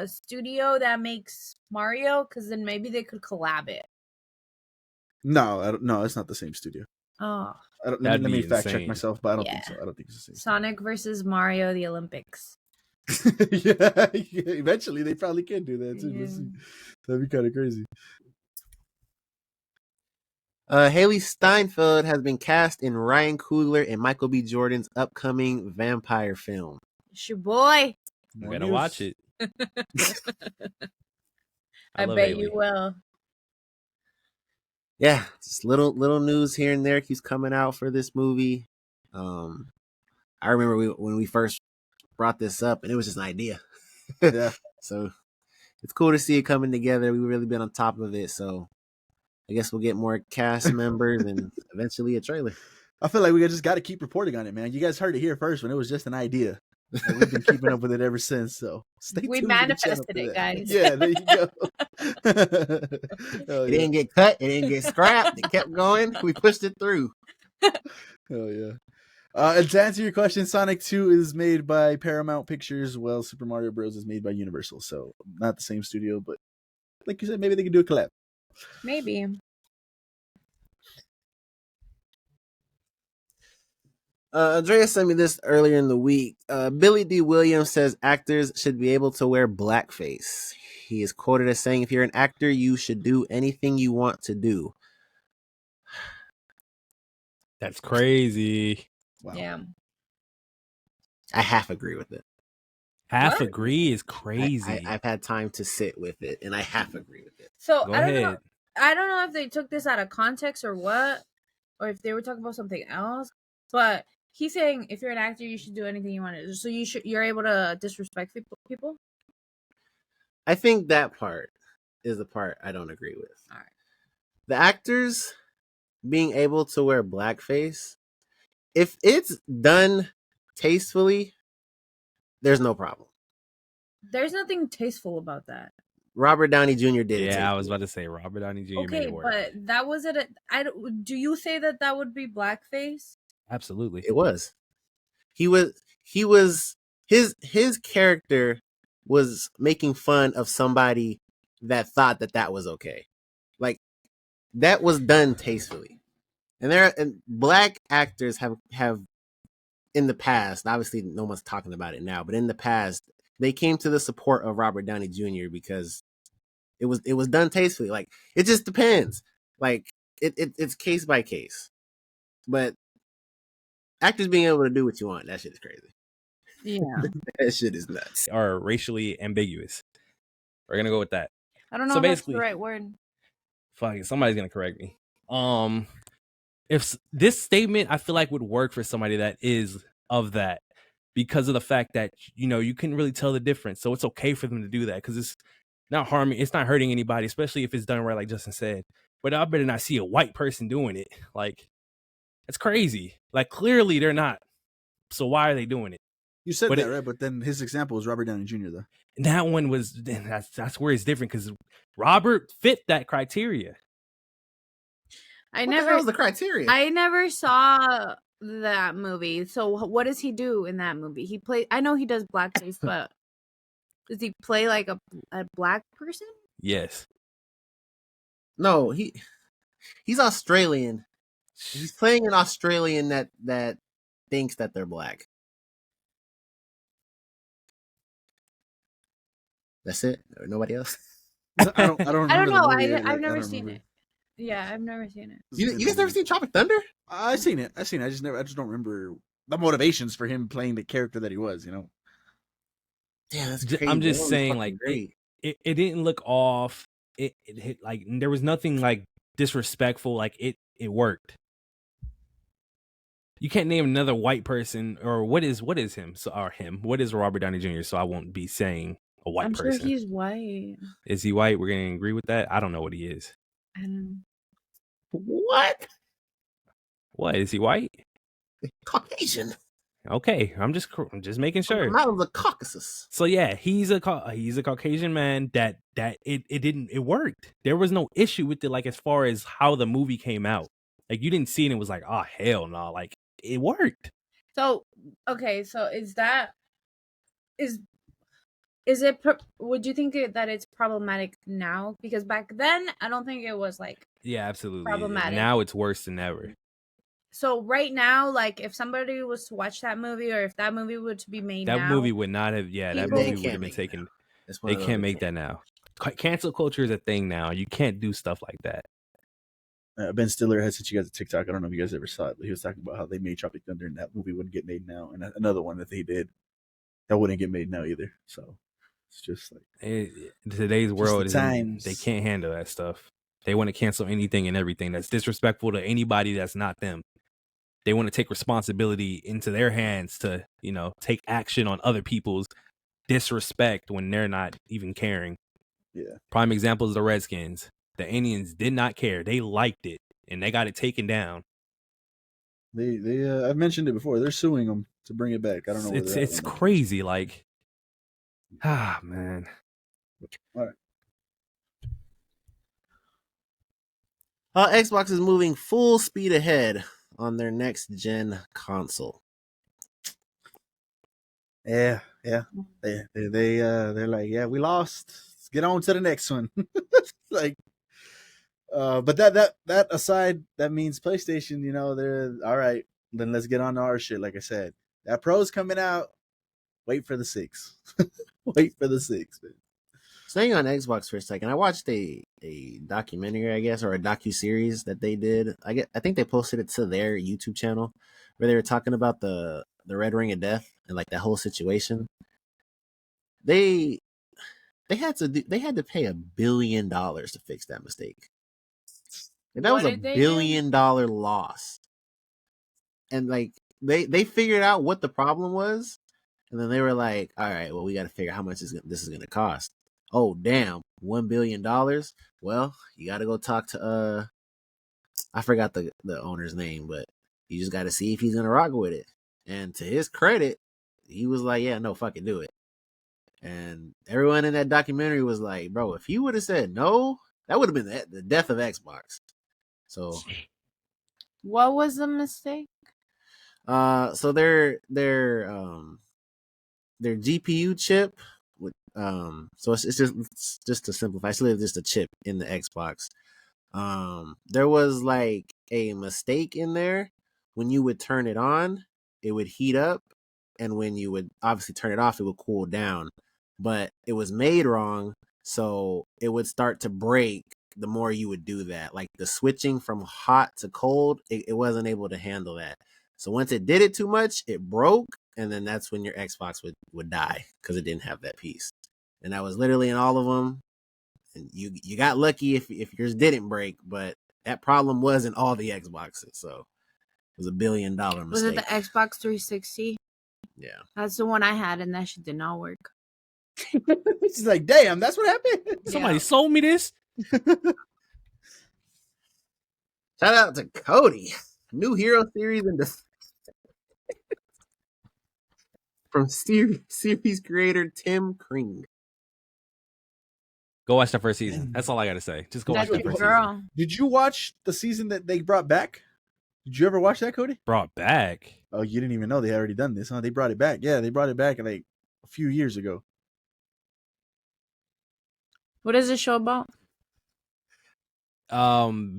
studio that makes Mario? Because then maybe they could collab it. No, it's not the same studio. Oh, let me fact check myself, but I don't think so. I don't think it's the same. Sonic versus Mario, the Olympics. yeah, eventually they probably can do that too. Yeah. That'd be kind of crazy. Haley Steinfeld has been cast in Ryan Coogler and Michael B. Jordan's upcoming vampire film. It's your boy. I'm gonna watch it. I bet you will. Yeah, just little news here and there keeps coming out for this movie. I remember when we first brought this up, and it was just an idea. Yeah. So it's cool to see it coming together. We've really been on top of it. So I guess we'll get more cast members and eventually a trailer. I feel like we just got to keep reporting on it, man. You guys heard it here first when it was just an idea. And we've been keeping up with it ever since. So stay We tuned to the channel manifested for it, that. guys. Yeah, there you go. It didn't get cut. It didn't get scrapped. It kept going. We pushed it through. Oh yeah. And to answer your question, Sonic 2 is made by Paramount Pictures, while Super Mario Bros. Is made by Universal. So not the same studio, but like you said, maybe they could do a collab. Maybe. Andrea sent me this earlier in the week. Billy D. Williams says actors should be able to wear blackface. He is quoted as saying, if you're an actor, you should do anything you want to do. That's crazy. Wow. Yeah. I half agree with it. Half agree is crazy. I've had time to sit with it, and I half agree with it. So Go I don't ahead. know. I don't know if they took this out of context or what, or if they were talking about something else. But he's saying if you're an actor, you should do anything you want to do. So you're able to disrespect people. I think that part is the part I don't agree with. All right. The actors being able to wear blackface, if it's done tastefully, there's no problem. There's nothing tasteful about that. Robert Downey Jr. did it. Yeah, I was about to say Robert Downey Jr. made Okay, it work. but that was it. Do you say that would be blackface? Absolutely. It was. He was his character was making fun of somebody that thought that was okay. Like, that was done tastefully. And black actors have in the past, obviously no one's talking about it now, but in the past, they came to the support of Robert Downey Jr. because it was done tastefully. Like, it just depends. Like, it's case by case. But actors being able to do what you want, that shit is crazy. Yeah. That shit is nuts. Are racially ambiguous. We're gonna go with that. I don't know So if that's basically- the right word. Fuck it, somebody's gonna correct me. If this statement I feel like would work for somebody that is of that, because of the fact that you couldn't really tell the difference, so it's okay for them to do that because it's not hurting anybody, especially if it's done right, like Justin said. But I better not see a white person doing it. Like, it's crazy. Like, clearly they're not. So why are they doing it? You said But that, right? But then his example was Robert Downey Jr. though. And that one was that's where it's different because Robert fit that criteria. What the hell was the criteria? I never saw that movie. So what does he do in that movie? I know he does blackface, but does he play like a black person? Yes. No, he's Australian. He's playing an Australian that thinks that they're black. That's it. Or nobody else. I don't remember. I don't know. the movie. I've never don't seen remember. it. Yeah, I've never seen it. You guys never seen Tropic Thunder? I've seen it. I just don't remember the motivations for him playing the character that he was. Yeah, that's crazy. I'm just That was saying, fucking like, great. it didn't look off. It hit, like, there was nothing like disrespectful. Like, it worked. You can't name another white person, or what is him? What is Robert Downey Jr.? So I won't be saying a white person. I'm sure he's white. Is he white? We're gonna agree with that. I don't know what he is. I don't know. What? What is he white? Caucasian. Okay, I'm just making sure. I'm out of the Caucasus. So yeah, he's a Caucasian man that it worked. There was no issue with it, like, as far as how the movie came out. Like, you didn't see it and it was like, oh hell no, like, it worked. So okay, so would you think that it's problematic now? Because back then I don't think it was like Yeah, absolutely. problematic. Now it's worse than ever. So right now, like, if somebody was to watch that movie, or if that movie were to be made That now, movie would not have. Yeah, that People- movie They would can't have been make taken. That's one They of those can't they make that now. Cancel culture is a thing now. You can't do stuff like that. Ben Stiller had sent you guys a TikTok. I don't know if you guys ever saw it, but he was talking about how they made Tropic Thunder and that movie wouldn't get made now, and another one that they did that wouldn't get made now either. So it's just like Today's world, times. they can't handle that stuff. They want to cancel anything and everything that's disrespectful to anybody that's not them. They want to take responsibility into their hands to, take action on other people's disrespect when they're not even caring. Yeah. Prime example is the Redskins. The Indians did not care. They liked it, and they got it taken down. They I've mentioned it before. They're suing them to bring it back. I don't know where they're at. It's crazy. Like, man. All right. Xbox is moving full speed ahead on their next gen console. Yeah. They're like, yeah, we lost. Let's get on to the next one. Like, but that aside, that means PlayStation, they're all right. Then let's get on to our shit. Like I said, that Pro's coming out. Wait for the 6. Wait for the 6, man. Staying on Xbox for a second, I watched a documentary, I guess, or a docu-series that they did. I think they posted it to their YouTube channel where they were talking about the Red Ring of Death and like that whole situation. They had to pay $1 billion to fix that mistake. And that was $1 billion loss. And like they figured out what the problem was, and then they were like, all right, well, we got to figure out how much this is going to cost. Oh, damn, $1 billion. Well, you got to go talk to I forgot the owner's name, but you just got to see if he's going to rock with it. And to his credit, he was like, yeah, no, fucking do it. And everyone in that documentary was like, bro, if you would have said no, that would have been the death of Xbox. So, what was the mistake? So their GPU chip, so it's just to simplify, it's literally just a chip in the Xbox. There was like a mistake in there. When you would turn it on, it would heat up, and when you would obviously turn it off, it would cool down. But it was made wrong, so it would start to break the more you would do that. Like the switching from hot to cold, it wasn't able to handle that. So once it did it too much, it broke, and then that's when your Xbox would die because it didn't have that piece. And that was literally in all of them. And you got lucky if yours didn't break, but that problem was in all the Xboxes. So it was $1 billion mistake. Was it the Xbox 360? Yeah. That's the one I had, and that shit did not work. She's like, damn, that's what happened? Somebody sold me this? Shout out to Kodey. New hero series from series creator Tim Kring. Go watch the first season. That's all I gotta say. Just go watch the first season. Did you watch the season that they brought back? Did you ever watch that, Kodey? Brought back? Oh, you didn't even know they had already done this, huh? They brought it back. Yeah, they brought it back like a few years ago. What is the show about?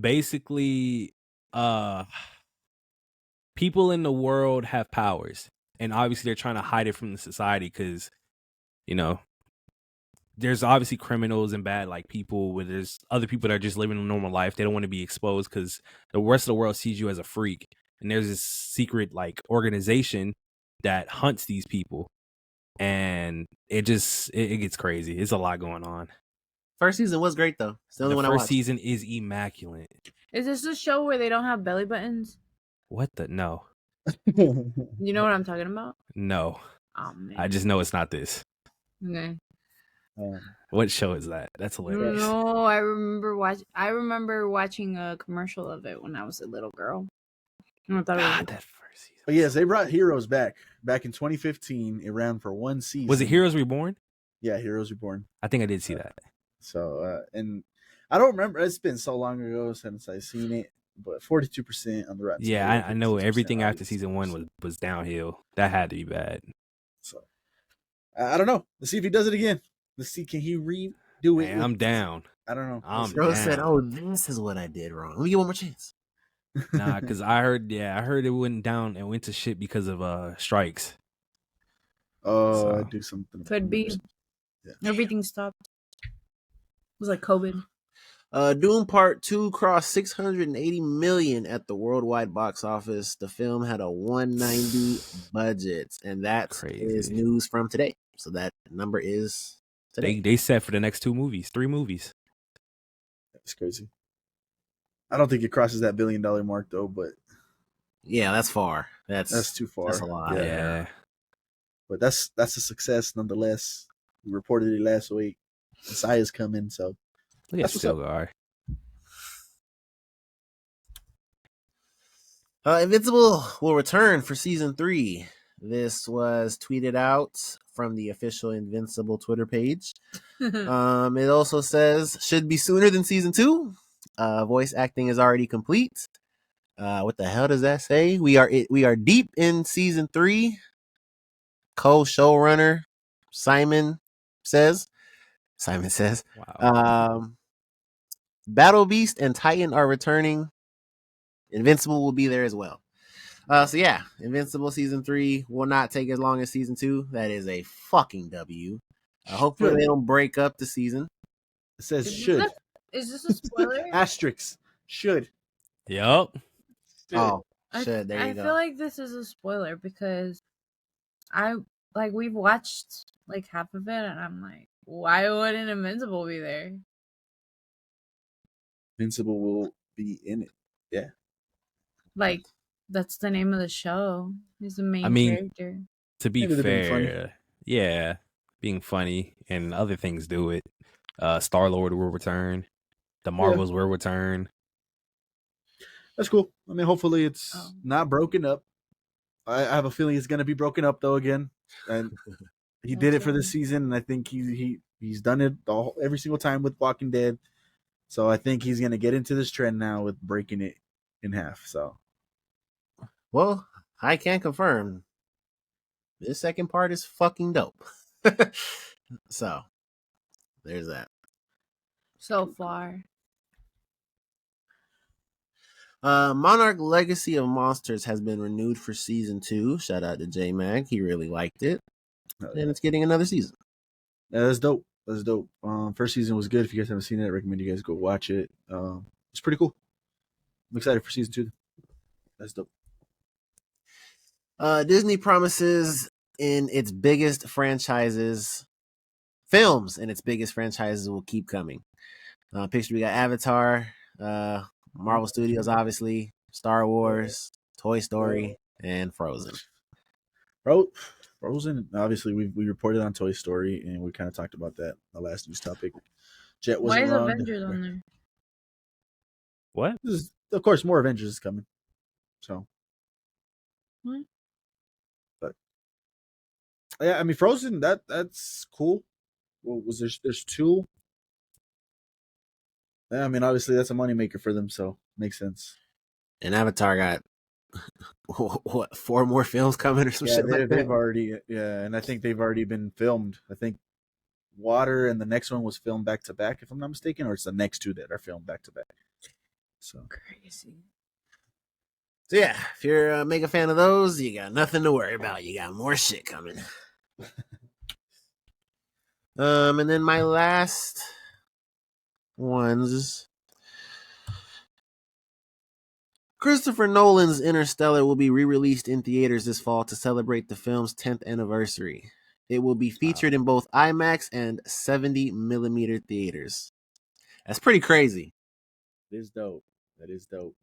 Basically, people in the world have powers, and obviously they're trying to hide it from the society because, there's obviously criminals and bad like people, where there's other people that are just living a normal life. They don't want to be exposed because the rest of the world sees you as a freak. And there's this secret like organization that hunts these people, and it gets crazy. It's a lot going on. First season was great though. It's the only one I watched. First season is immaculate. Is this the show where they don't have belly buttons? What the? No. You know what I'm talking about? No. Oh man. I just know it's not this. Okay. What show is that? That's hilarious. No, I remember watching a commercial of it when I was a little girl. I thought that first season. But yes, they brought Heroes back in 2015. It ran for one season. Was it Heroes Reborn? Yeah, Heroes Reborn. I think I did see that. So, and I don't remember. It's been so long ago since I've seen it. But 42% on the Rotten. Yeah, I know everything after season 1 was downhill. That had to be bad. So I don't know. Let's see if he does it again. Let's see, can he redo it? Man, I'm down. I don't know. Bro said, "Oh, this is what I did wrong. Let me get one more chance." Nah, because I heard it went down and went to shit because of strikes. Oh, do something. Could be. Yeah. Everything stopped. It was like COVID. Dune Part 2 crossed 680 million at the worldwide box office. The film had a 190 budget, and that is news from today. So that number is today. They set for the next 3 movies. That's crazy. I don't think it crosses that $1 billion mark though, but yeah, that's far. That's too far. That's a lot. Yeah. But that's a success nonetheless. We reported it last week. Messiah's coming, so look at Stilgar. Invincible will return for season 3. This was tweeted out from the official Invincible Twitter page. It also says should be sooner than season 2. Voice acting is already complete. What the hell does that say? We are deep in season 3. Co-showrunner Simon says. Wow. Battle Beast and Titan are returning. Invincible will be there as well. So yeah, Invincible season 3 will not take as long as season 2. That is a fucking W. Hopefully they don't break up the season. It says should. Is this a spoiler? Asterisk. Should. Yep. Oh, should. There you go. I feel like this is a spoiler because we've watched like half of it and I'm like, why wouldn't Invincible be there? Invincible will be in it. Yeah. Like, that's the name of the show. He's the main character. To be fair, yeah, being funny and other things do it. Star-Lord will return. The Marvels will return. That's cool. I mean, hopefully it's not broken up. I have a feeling it's going to be broken up though again. And he did it for this season, and I think he's done it every single time with Walking Dead. So I think he's going to get into this trend now with breaking it in half. So, well, I can confirm this second part is fucking dope. So, there's that. So far. Monarch Legacy of Monsters has been renewed for season 2. Shout out to J Mag. He really liked it. And it's getting another season. Yeah, that's dope. That's dope. First season was good. If you guys haven't seen it, I recommend you guys go watch it. It's pretty cool. I'm excited for season 2. That's dope. Disney promises in its biggest franchises, films in its biggest franchises will keep coming. Picture we got Avatar, Marvel Studios, obviously, Star Wars, Toy Story, and Frozen. Frozen, obviously, we reported on Toy Story, and we kind of talked about that the last news topic. Jet wasn't Why is wrong. Avengers on there? What? Of course, more Avengers is coming. So, what? But yeah, I mean, Frozen. That's cool. Well, there's 2. Yeah, I mean, obviously that's a moneymaker for them, so makes sense. And Avatar got what 4 more films coming or some shit like that? They've already, and I think they've already been filmed. I think Water and the next one was filmed back to back, if I'm not mistaken, or it's the next 2 that are filmed back to back. So crazy. So yeah, if you're a mega fan of those, you got nothing to worry about. You got more shit coming. And then my last ones. Christopher Nolan's Interstellar will be re-released in theaters this fall to celebrate the film's 10th anniversary. It will be featured in both IMAX and 70mm theaters. That's pretty crazy. That is dope.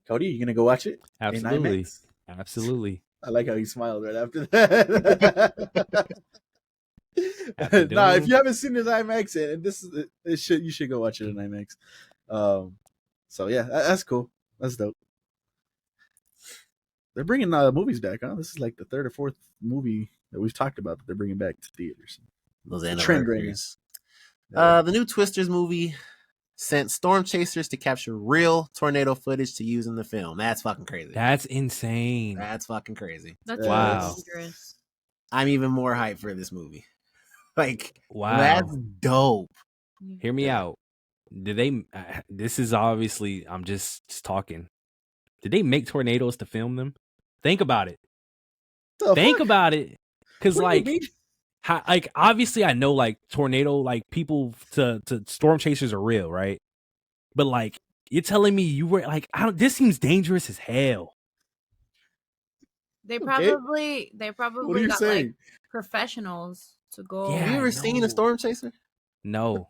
Cody, you gonna go watch it? Absolutely. Absolutely. I like how he smiled right after that. If you haven't seen his IMAX, and you should go watch it in IMAX. So yeah, that's cool. That's dope. They're bringing movies back, huh? This is like the 3rd or 4th movie that we've talked about that they're bringing back to theaters. Those anniversaries. The new Twisters movie sent storm chasers to capture real tornado footage to use in the film. That's fucking crazy. That's insane. That's fucking crazy. That's wow. dangerous. I'm even more hyped for this movie. Like, wow, that's dope. Hear me out. Did they? This is obviously. I'm just talking. Did they make tornadoes to film them? Think about it. Think about it, because obviously I know like tornado, like people to storm chasers are real, right? But like you're telling me you were like, this seems dangerous as hell. They probably got like professionals to go. Yeah, have you ever seen a storm chaser? No.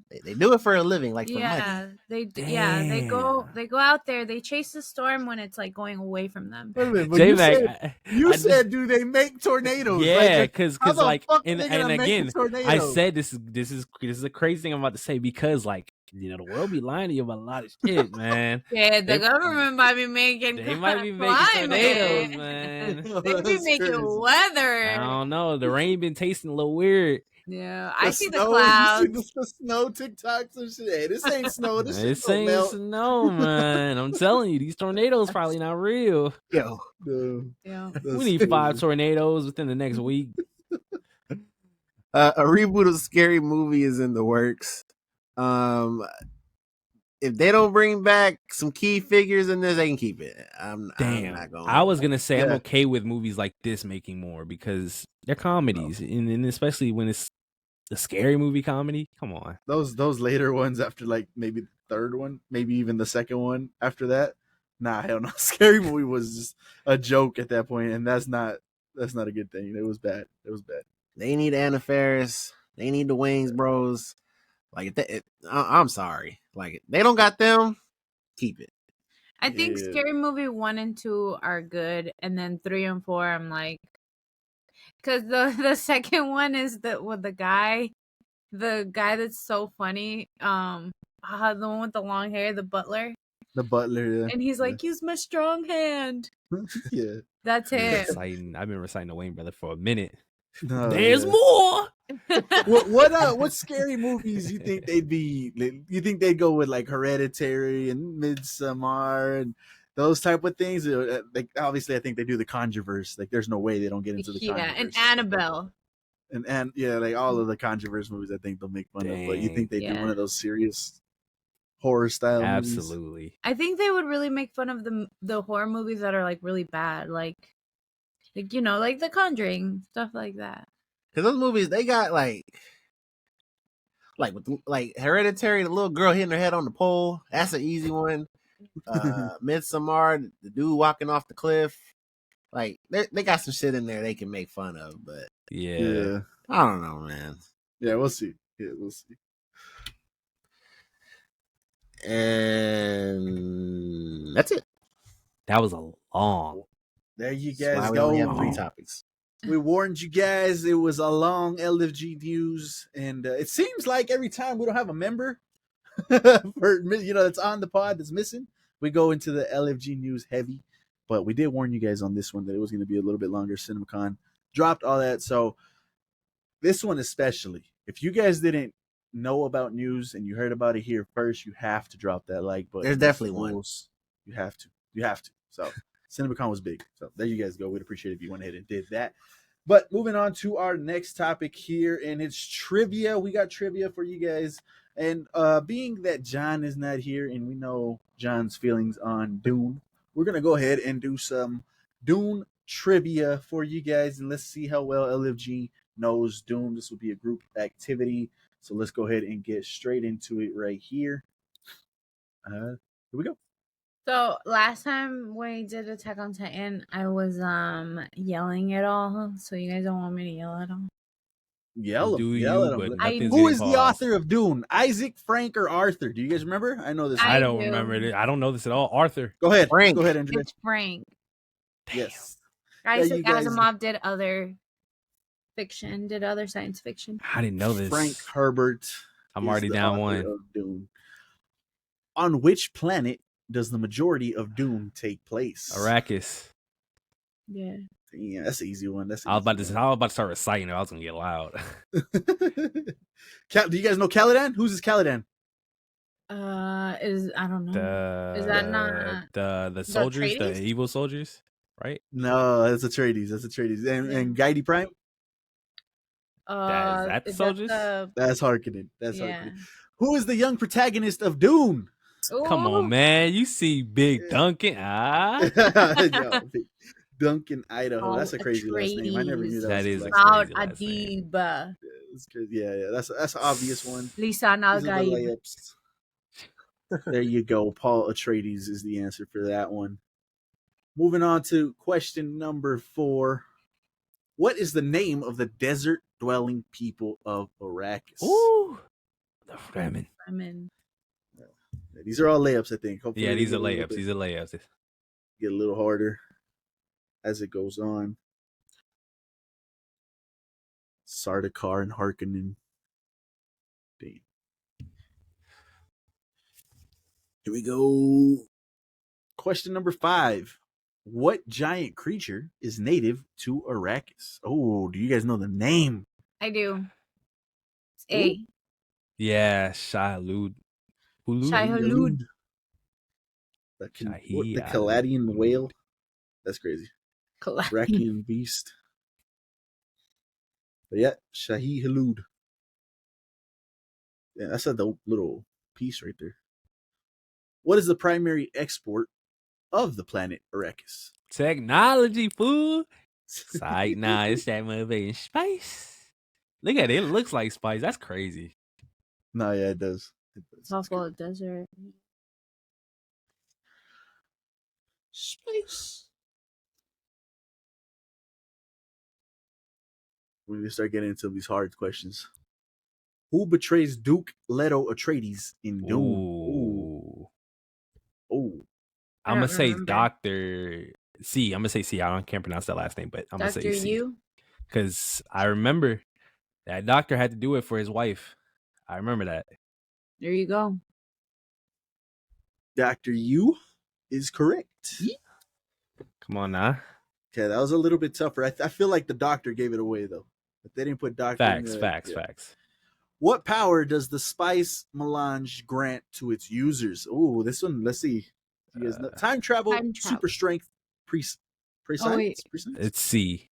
They do it for a living, like for money. They go out there, they chase the storm when it's like going away from them. Wait a minute, but you said, do they make tornadoes? Yeah, because like, and again, I said this is a crazy thing I'm about to say, because like, you know, the world be lying to you about a lot of shit, man. Yeah, the government might be making tornadoes, man. They be making weather. I don't know. The rain been tasting a little weird. Yeah, I see the clouds. You see the snow TikToks and shit. Hey, this ain't snow. This ain't snow, man. I'm telling you, these tornadoes probably not real. Yo, we need 5 tornadoes within the next week. A reboot of Scary Movie is in the works. If they don't bring back some key figures in this, they can keep it. I'm not going. I was gonna say I'm okay with movies like this making more, because they're comedies, and especially when it's a scary movie comedy. Come on, those later ones after like maybe the third one, maybe even the second one after that. Nah, hell no. Scary Movie was just a joke at that point, and that's not a good thing. It was bad. They need Anna Faris. They need the Wings Bros. Like, I'm sorry. Like, they don't got them. Keep it. I think Scary Movie 1 and 2 are good, and then 3 and 4, I'm like, because the second one is the guy that's so funny. The one with the long hair, the butler. The butler, yeah. And he's like, use my strong hand. Yeah, that's it. I've been reciting the Wayne brother for a minute. No, There's more. What scary movies you think they'd be? You think they'd go with like Hereditary and Midsommar and those type of things? Like, obviously, I think they do the Conjureverse. Like, there's no way they don't get into the Conjureverse. Yeah, and Annabelle. And yeah, like all of the Conjureverse movies, I think they'll make fun of. But you think they do one of those serious horror style movies? Absolutely. I think they would really make fun of the horror movies that are like really bad, like you know, like The Conjuring, stuff like that. Because those movies, they got like Hereditary, the little girl hitting her head on the pole. That's an easy one. Midsommar, the dude walking off the cliff. Like, they got some shit in there they can make fun of, but yeah. I don't know, man. Yeah, we'll see. We'll see. And that's it. That was a long. There you guys we go. only have 3 topics. We warned you guys it was a long LFG news, and it seems like every time we don't have a member that's on the pod that's missing, we go into the LFG news heavy. But we did warn you guys on this one that it was going to be a little bit longer. CinemaCon dropped all that, so this one especially, if you guys didn't know about news and you heard about it here first, you have to drop that like button. There's definitely one. You have to. So CinemaCon was big. So there you guys go. We'd appreciate it if you went ahead and did that. But moving on to our next topic here, and it's trivia. We got trivia for you guys. And being that John is not here and we know John's feelings on Dune, we're going to go ahead and do some Dune trivia for you guys. And let's see how well LFG knows Dune. This will be a group activity. So let's go ahead and get straight into it right here. Here we go. So last time we did Attack on Titan, I was yelling at all. So you guys don't want me to yell at all? Yell at them. Who is the author of Dune? Isaac, Frank, or Arthur? Do you guys remember? I know this. I don't remember it. I don't know this at all. Arthur. Go ahead. Frank. Go ahead, Andrea. It's Frank. Damn. Yes. Isaac Asimov did other fiction, did other science fiction. I didn't know this. Frank Herbert. I'm already down one. Dune. On which planet does the majority of Dune take place? Arrakis. Yeah. Yeah, that's an easy one. I was about to start reciting it. I was gonna get loud. Do you guys know Caladan? Who's this Caladan? I don't know. Is that not the soldiers, the evil soldiers, right? No, that's Atreides. And Guidey Prime. Is that the soldiers? That's Harkonnen. Harkonnen. Who is the young protagonist of Dune? Ooh. Come on, man. You see Big Duncan. Yo, Duncan, Idaho. That's a crazy last name. I never knew that. That is Cloud Adib. Yeah, that's an obvious one. Lisa Nalgaib. There you go. Paul Atreides is the answer for that one. Moving on to question number 4. What is the name of the desert-dwelling people of Arrakis? Ooh, The Fremen. These are all layups, I think. Hopefully, yeah, these are layups. These are layups. Get a little harder as it goes on. Sardaukar and Harkonnen. Damn. Here we go. Question number 5. What giant creature is native to Arrakis? Oh, do you guys know the name? I do. It's A. Yeah, Shai-Hulud. Shai-Hulud. The Caladian whale. That's crazy. Rakian beast. But yeah, Shai-Hulud. Yeah, that's a dope little piece right there. What is the primary export of the planet Arrakis? Technology, fool. It's like, nah, it's that motherfucking spice. Look at it. It looks like spice. That's crazy. No, yeah, it does. It's all full of desert. Space. We need to start getting into these hard questions. Who betrays Duke Leto Atreides in Dune? Oh. I'm going to say Dr. C. I'm going to say C. I can't pronounce that last name, but I'm going to say C. Dr. Because I remember that doctor had to do it for his wife. I remember that. There you go. Dr. U is correct. Come on now. Okay, that was a little bit tougher. I feel like the doctor gave it away, though. But they didn't put doctor in there. Facts. What power does the spice melange grant to its users? Oh, this one, let's see. You guys know. Time travel, super strength, prescience. It's C.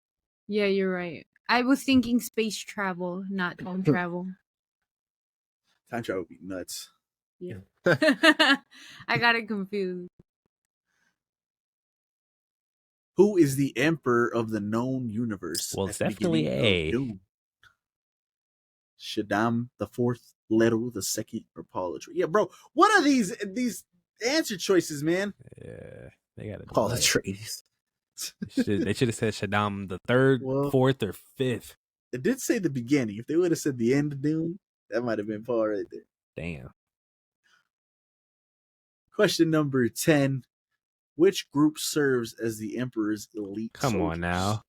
Yeah, you're right. I was thinking space travel, not time travel. Time travel would be nuts. Yeah. I got it confused. Who is the emperor of the known universe? Well, it's definitely A. Shaddam the Fourth, Leto the Second, or Paul Atreides? Yeah, bro. What are these answer choices, man? Yeah, they got Paul Atreides. They should have said Shaddam the Third, Fourth, or Fifth. It did say the beginning. If they would have said the end of Dune, that might have been Paul right there. Damn. Question number 10. Which group serves as the Emperor's elite soldiers? Come on now.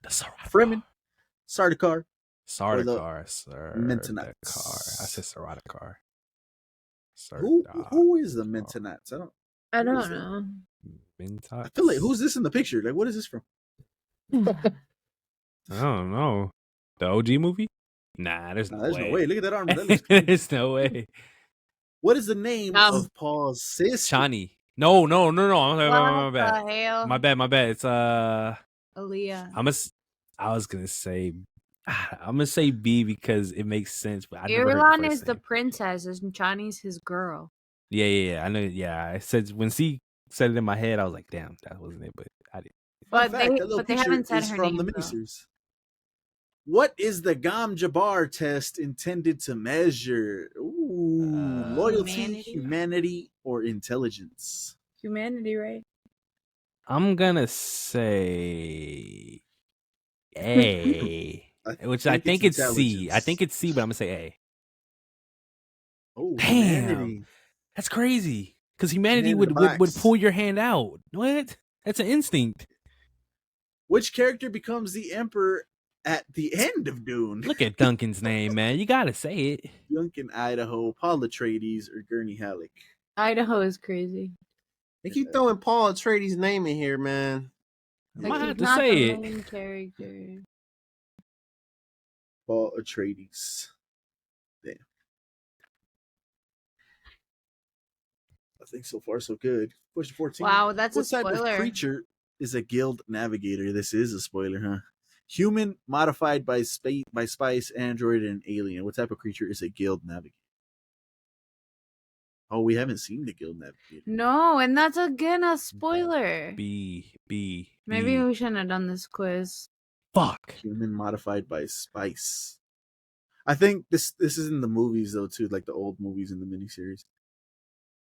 The Fremen, Sardaukar, Mentanats. I said Sardaukar. Who is the Mentanats? I don't know. I feel like, who's this in the picture? Like, what is this from? I don't know. The OG movie? Nah, there's no way. Look at that arm. There's no way. What is the name of Paul's sister? Chani. No. My bad. It's Aaliyah. I was gonna say I'm gonna say B because it makes sense. But Irulan is the princess, and Chani's his girl. Yeah. I know. Yeah, I said when C said it in my head, I was like, "Damn, that wasn't it." But I didn't. But they haven't said her name. From the miniseries. What is the Gam Jabbar test intended to measure? Loyalty, humanity, or intelligence? Humanity, right? I'm gonna say A, which I think it's C. I think it's C, but I'm gonna say A. Oh, damn, humanity. That's crazy. Because humanity would pull your hand out. What? That's an instinct. Which character becomes the emperor at the end of Dune? Look at Duncan's name, man. You gotta say it. Duncan, Idaho, Paul Atreides, or Gurney Halleck? Idaho is crazy. They keep throwing Paul Atreides' name in here, man. I might have to say it. Main character. Paul Atreides. Damn. I think so far so good. Question 14. Wow, that's a spoiler. What type of creature is a guild navigator? This is a spoiler, huh? Human, modified by spice, android, and alien. What type of creature is a guild navigator? Oh, we haven't seen the guild navigator. No, and that's again a spoiler. B. Maybe we shouldn't have done this quiz. Fuck. Human modified by spice. I think this is in the movies though too, like the old movies in the miniseries.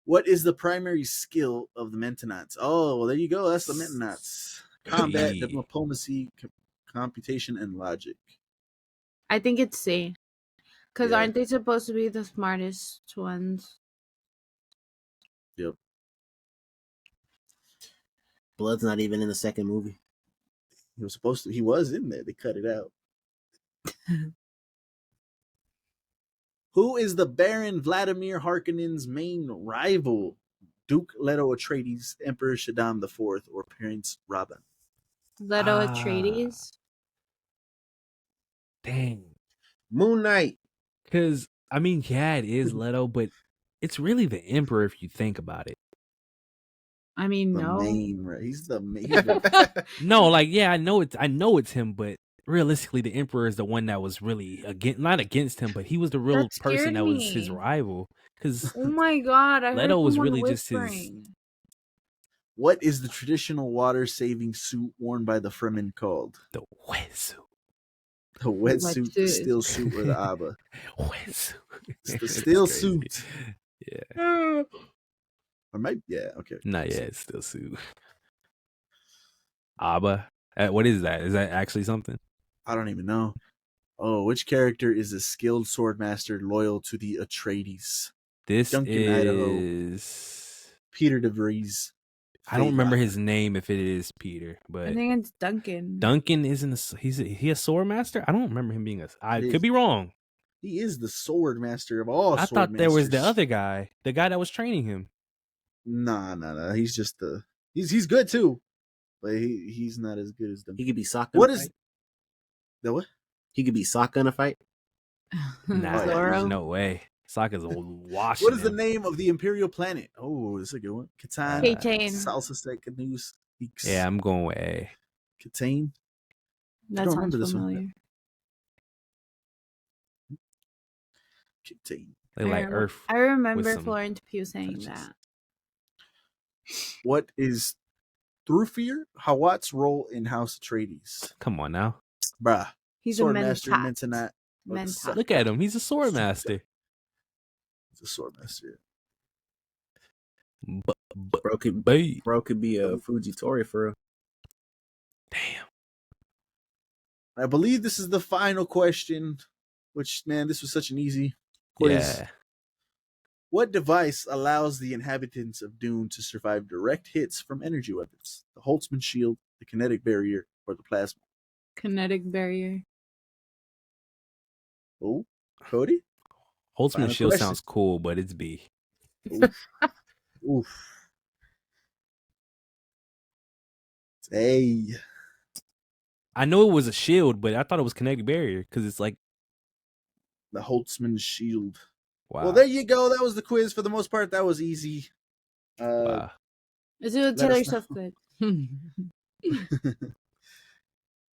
What is the primary skill of the Mentenats? Oh, well, there you go. That's the Mentenats. Combat, diplomacy, computation, and logic. I think it's C. Because aren't they supposed to be the smartest ones? Yep. Blood's not even in the second movie. He was supposed to. He was in there. They cut it out. Who is the Baron Vladimir Harkonnen's main rival? Duke Leto Atreides, Emperor Shaddam IV, or Prince Raban? Leto Atreides. Dang. Moon Knight. Because, I mean, yeah, it is Leto, but it's really the Emperor if you think about it. I mean, no. He's the main. No, like, yeah, I know it's him, but realistically, the Emperor is the one that was really not against him, but he was the real person that was his rival. Because oh my god, Leto was really whispering. Just his. What is the traditional water-saving suit worn by the Fremen called? The wetsuit. The wetsuit, the still suit, or the Abba? Wetsuit. It's the still suit. Yeah. Or maybe, yeah, okay. Not yet, it's still suit. Abba? What is that? Is that actually something? I don't even know. Oh, which character is a skilled swordmaster loyal to the Atreides? This Duncan, is Idaho. Peter DeVries. I don't remember his name if it is Peter, but I think it's Duncan. Duncan isn't he a sword master? I don't remember him being I could be wrong. He is the sword master of all. I thought there was the other guy, the guy that was training him. Nah. He's just he's good too, but he's not as good as them. He could be Sokka. What is the what? He could be Sokka in a fight. Nah, there's no way. Sokka's washing. What is the name of the Imperial planet? Oh, this is a good one. Catan. Salsa Secanus. Yeah, I'm going with A. Catan. That sounds familiar. Catan. They like Earth. I remember Florence Pugh saying that. What is Thufir Hawat's role in House Atreides? Come on now. Bruh. He's sword a master. Mentat. Look at him. He's a sword master. He's a sword master. Bro could be a Fujitori for real. Damn. I believe this is the final question, which, man, this was such an easy quiz. Yeah. What device allows the inhabitants of Dune to survive direct hits from energy weapons? The Holtzman shield, the kinetic barrier, or the plasma? Kinetic barrier. Oh, Kodey? Holtzman shield sounds cool, but it's B. Oof. It's A. I know it was a shield, but I thought it was kinetic barrier because it's like the Holtzman shield. Wow. Well, there you go. That was the quiz. For the most part, that was easy. Wow. Let's do tell yourself good.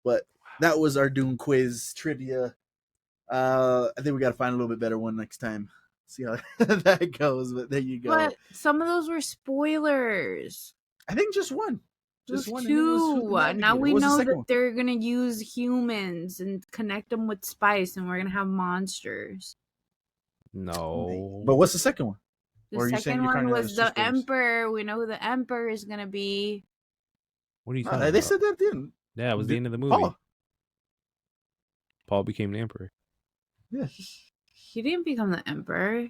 But that was our Dune quiz trivia. I think we got to find a little bit better one next time. See how that goes. But there you go. But some of those were spoilers. I think just one. Just one. Two. Now we know that they're gonna use humans and connect them with spice, and we're gonna have monsters. No. But what's the second one? The second one was the Emperor. We know who the Emperor is gonna be. What are you talking about? They said that then. Yeah, it was the end of the movie. Paul became the Emperor. Yeah. He didn't become the Emperor.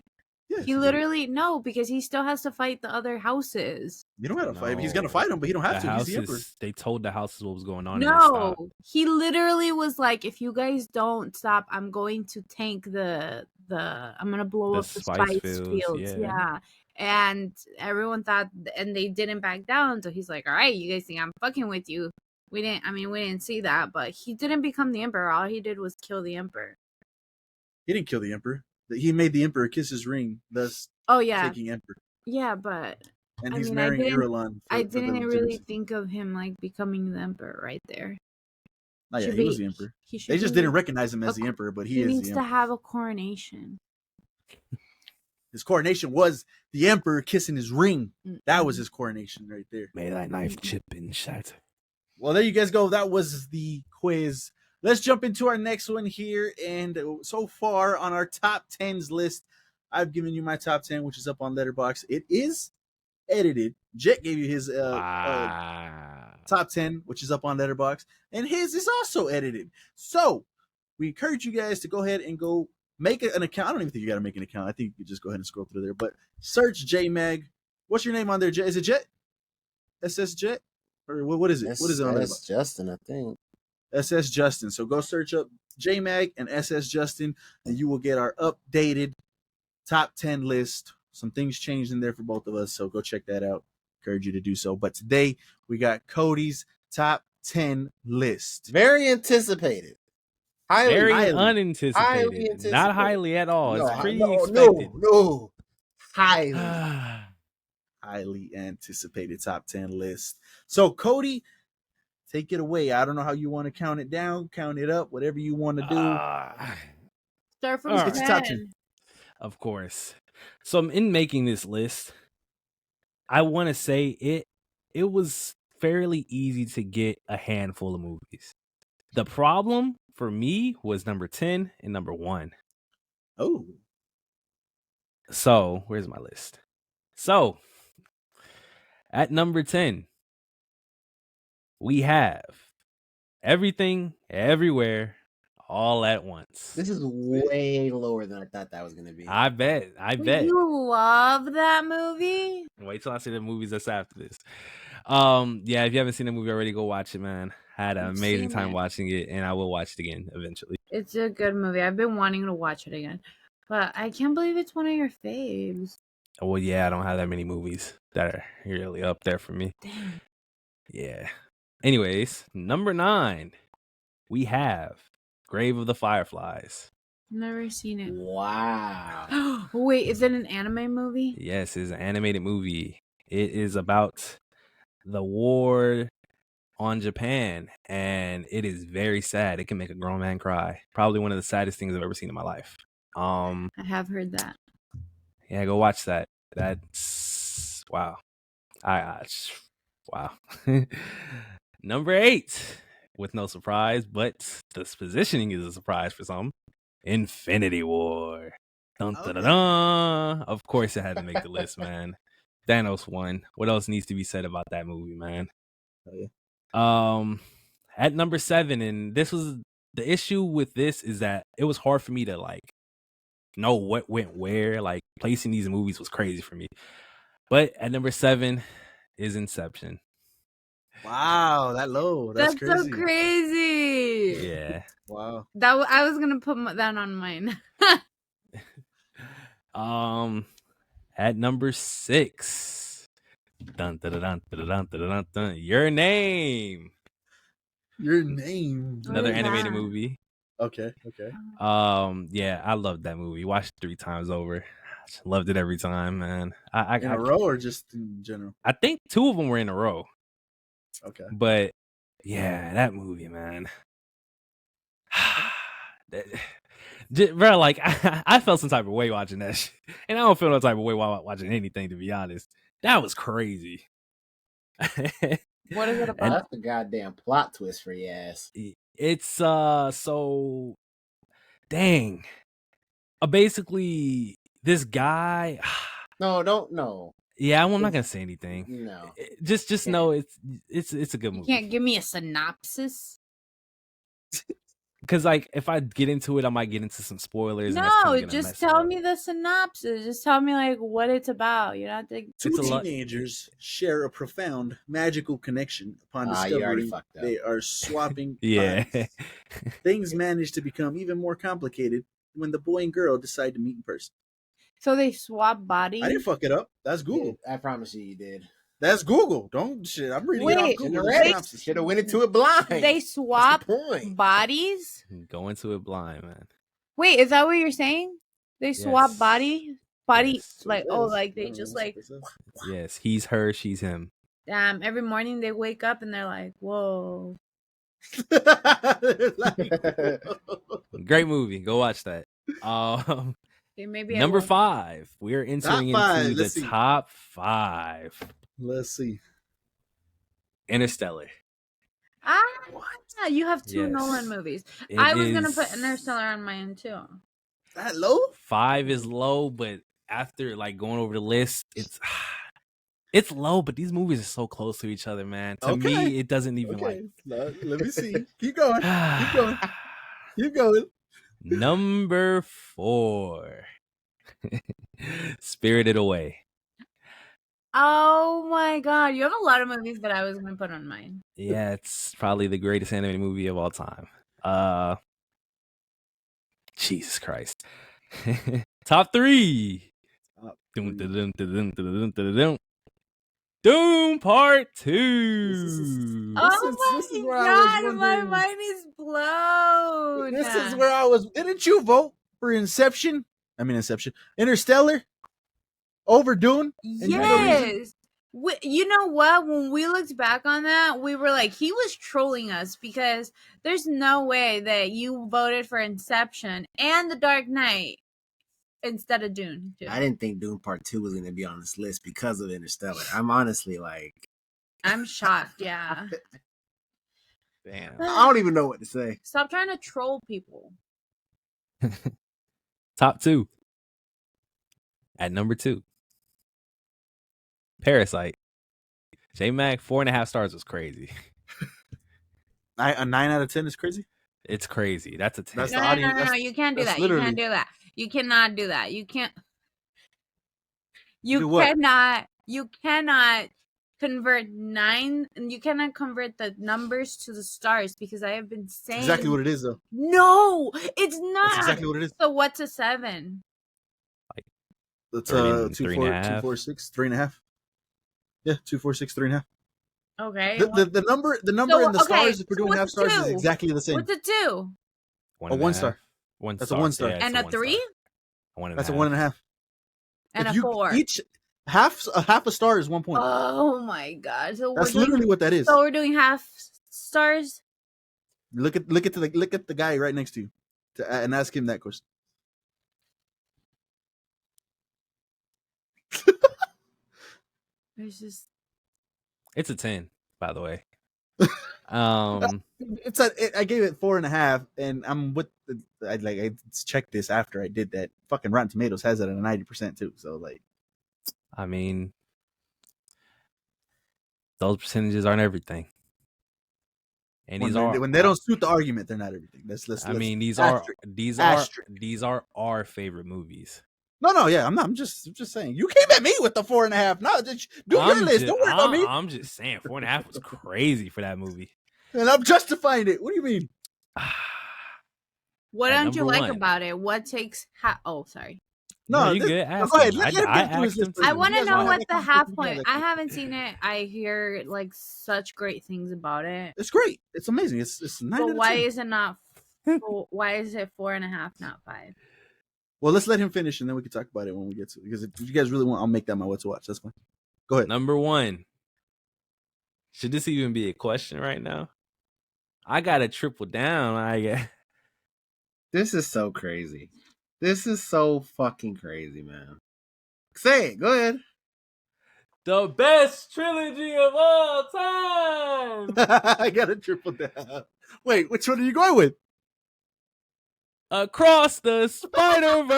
Yes, he literally because he still has to fight the other houses. You don't have to fight. He's gonna fight them, but he don't have to. He's the Emperor. They told the houses what was going on. No, he literally was like, "If you guys don't stop, I'm going to tank I'm gonna blow up the spice fields." Yeah. And everyone thought, and they didn't back down. So he's like, "All right, you guys think I'm fucking with you?" We didn't see that, but he didn't become the Emperor. All he did was kill the Emperor. He didn't kill the Emperor. He made the Emperor kiss his ring, thus taking Emperor. Yeah, but and he's marrying Irulan. I didn't really think of him like becoming the Emperor right there. Oh, yeah, he was the Emperor. They just didn't recognize him as the Emperor, but he is the Emperor. He needs to have a coronation. His coronation was the Emperor kissing his ring. That was his coronation right there. May thy knife chip and shatter. Well, there you guys go. That was the quiz. Let's jump into our next one here. And so far on our top 10s list, I've given you my top 10, which is up on Letterboxd. It is edited. Jet gave you his top 10, which is up on Letterboxd. And his is also edited. So we encourage you guys to go ahead and go make an account. I don't even think you got to make an account. I think you could just go ahead and scroll through there. But search JMag. What's your name on there, Jet? Is it Jet? SS Jet? Or what is it? What is it on there? SS Justin, I think. SS Justin. So go search up JMag and SS Justin, and you will get our updated top 10 list. Some things changed in there for both of us, so go check that out. Encourage you to do so. But today we got Kodey's top 10 list. Very anticipated. Highly unanticipated. Highly anticipated. Not highly at all. It's pretty expected. No. Highly. Highly anticipated top 10 list. So Kodey, take it away. I don't know how you want to count it down, count it up, whatever you want to do. Start from 10. Of course. So in making this list, I want to say it was fairly easy to get a handful of movies. The problem for me was number 10 and number 1. Oh. So, where's my list? So, at number 10, we have Everything, Everywhere, All at Once. This is way lower than I thought that was going to be. I bet. You love that movie? Wait till I see the movies that's after this. Yeah, if you haven't seen the movie already, go watch it, man. I had an amazing time watching it, and I will watch it again eventually. It's a good movie. I've been wanting to watch it again, but I can't believe it's one of your faves. Well, yeah, I don't have that many movies that are really up there for me. Damn. Yeah. Anyways, number 9, we have Grave of the Fireflies. Never seen it. Wow. Wait, is it an anime movie? Yes, it's an animated movie. It is about the war on Japan, and it is very sad. It can make a grown man cry. Probably one of the saddest things I've ever seen in my life. I have heard that. Yeah, go watch that. That's wow. Wow. Number 8, with no surprise, but this positioning is a surprise for some. Infinity War. Dun, dun, dun, dun. Of course, it had to make the list, man. Thanos won. What else needs to be said about that movie, man? Oh, yeah. At number 7, and this was the issue with this is that it was hard for me to like know what went where. Like placing these movies was crazy for me. But at number 7 is Inception. Wow, that low. That's crazy. So crazy. Yeah. Wow. I was gonna put that on mine. At number 6, dun, dun, dun, dun, dun, dun, dun, dun, Your Name. Your Name. Another animated movie. Okay. Yeah, I loved that movie. Watched it 3 times over. Loved it every time, man. In a row or just in general? I think 2 of them were in a row. Okay. But yeah, that movie, man. Bro, like I felt some type of way watching that shit. And I don't feel no type of way while watching anything, to be honest. That was crazy. What is it about? That's the goddamn plot twist for your ass. It's so dang. Basically this guy No, don't know. Yeah, I'm not gonna say anything. No. Just know it's a good movie. You can't give me a synopsis? Because like if I get into it, I might get into some spoilers. No, just tell me the synopsis. Just tell me like what it's about. You know, two teenagers share a profound magical connection upon discovering they are swapping. Yeah, things manage to become even more complicated when the boy and girl decide to meet in person. So they swap bodies? I didn't fuck it up. That's Google. I promise you did. That's Google. Don't shit. I'm reading it off Google. Should have went into it blind. They swap bodies? Go into it blind, man. Wait, is that what you're saying? They swap body? Yes. Like, oh, like they just like... Yes, he's her, she's him. Every morning they wake up and they're like, whoa. Great movie. Go watch that. Maybe number 5. We're entering into the top 5. Let's see. Interstellar. You have 2 Nolan movies. I was gonna put Interstellar on mine too. That low? 5 is low, but after like going over the list, it's low. But these movies are so close to each other, man. To me, it doesn't even like. Let me see. Keep going. Keep going. Number 4. Spirited Away. Oh my god, you have a lot of movies that I was gonna put on mine. Yeah, it's probably the greatest animated movie of all time. Jesus Christ. Top 3. Doom Part 2. Oh my god, my mind is blown. This is where I was. Didn't you vote for Inception? Interstellar over Dune? Yes. You know what? When we looked back on that, we were like, he was trolling us because there's no way that you voted for Inception and The Dark Knight instead of Dune. I didn't think Dune Part 2 was going to be on this list because of Interstellar. I'm honestly like... I'm shocked, yeah. Damn. I don't even know what to say. Stop trying to troll people. Top 2. At number 2. Parasite. J-Mac, 4.5 stars was crazy. A 9 out of 10 is crazy? It's crazy. That's a 10. That's No, you can't do that. You can't do that. You cannot do that. You can't. You cannot convert 9, and you cannot convert the numbers to the stars because I have been saying exactly what it is, though. No, it's not. That's exactly what it is. So what's a 7? That's 2, 4, 6, 3.5. Yeah, 2, 4, 6, 3.5. Okay. The number in the stars, if we're doing half stars, is exactly the same. What's a 2? A 1 star. That's a 1 star. Yeah, and a 3? That's a 1.5. And a 4. Each half a star is 1 point. Oh my god! So that's literally what that is. So we're doing half stars. Look at the guy right next to you, and ask him that question. It's a 10, by the way. I gave it 4.5, and I'm with I checked this after I did that. Fucking Rotten Tomatoes has it at a 90% too. So like, I mean, those percentages aren't everything. And when they don't suit the argument, they're not everything. These are our favorite movies. No, yeah, I'm just saying. You came at me with the 4.5. No, do your list. Don't worry about me. I'm just saying 4.5 was crazy for that movie. And I'm justifying it. What do you mean? What don't you like about it? What takes oh, sorry. No, you good. Go ahead. I want to know what the half point. I haven't seen it. I hear like such great things about it. It's great. It's amazing. It's 9. But why is it not? Why is it 4.5, not 5? Well, let's let him finish, and then we can talk about it when we get to it. Because if you guys really want, I'll make that my what to watch. That's fine. Go ahead. Number 1. Should this even be a question right now? I gotta triple down. This is so crazy. This is so fucking crazy, man. Say it. Go ahead. The best trilogy of all time. I gotta triple down. Wait, which one are you going with? Across the Spider-Verse.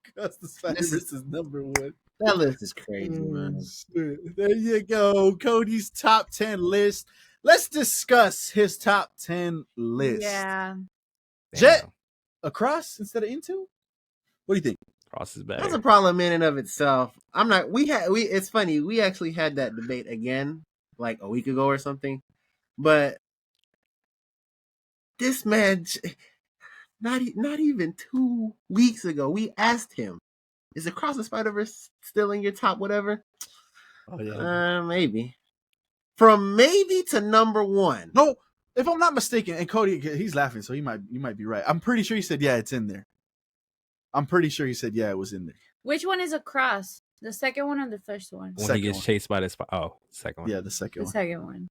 Across the Spider-Verse is number 1. That list is crazy, man. There you go. Kodey's top 10 list. Let's discuss his top 10 list. Yeah. Jet, across instead of into? What do you think? Cross is better. That's a problem in and of itself. It's funny. We actually had that debate again like a week ago or something. But this man, not even 2 weeks ago, we asked him, is Across the Spider-Verse still in your top whatever? Oh, yeah. Maybe. From maybe to number 1. No, if I'm not mistaken, and Kodey, he's laughing, so you might be right. I'm pretty sure he said, yeah, it's in there. I'm pretty sure he said, yeah, it was in there. Which one is Across? The second one or the first one? When he gets chased by the second one. Yeah, the second one. The second one.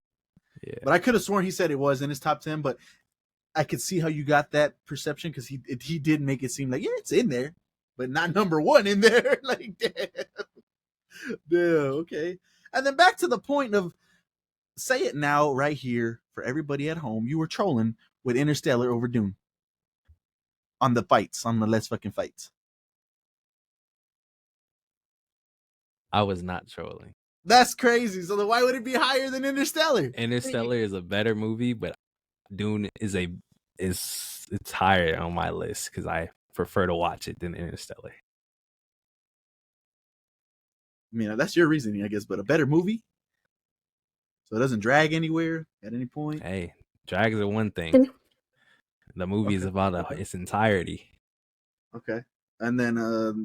Yeah. But I could have sworn he said it was in his top 10, but I could see how you got that perception because he did make it seem like, yeah, it's in there, but not number 1 in there. Like, damn. Okay. And then back to the point of, say it now, right here, for everybody at home, you were trolling with Interstellar over Dune. On the Let's Fucking Fights. I was not trolling. That's crazy. So then why would it be higher than Interstellar? Interstellar is a better movie, but Dune is it's higher on my list because I prefer to watch it than Interstellar. I mean, that's your reasoning, I guess, but a better movie, so it doesn't drag anywhere at any point. Hey, drags are one thing. The movie is about its entirety. Okay, and then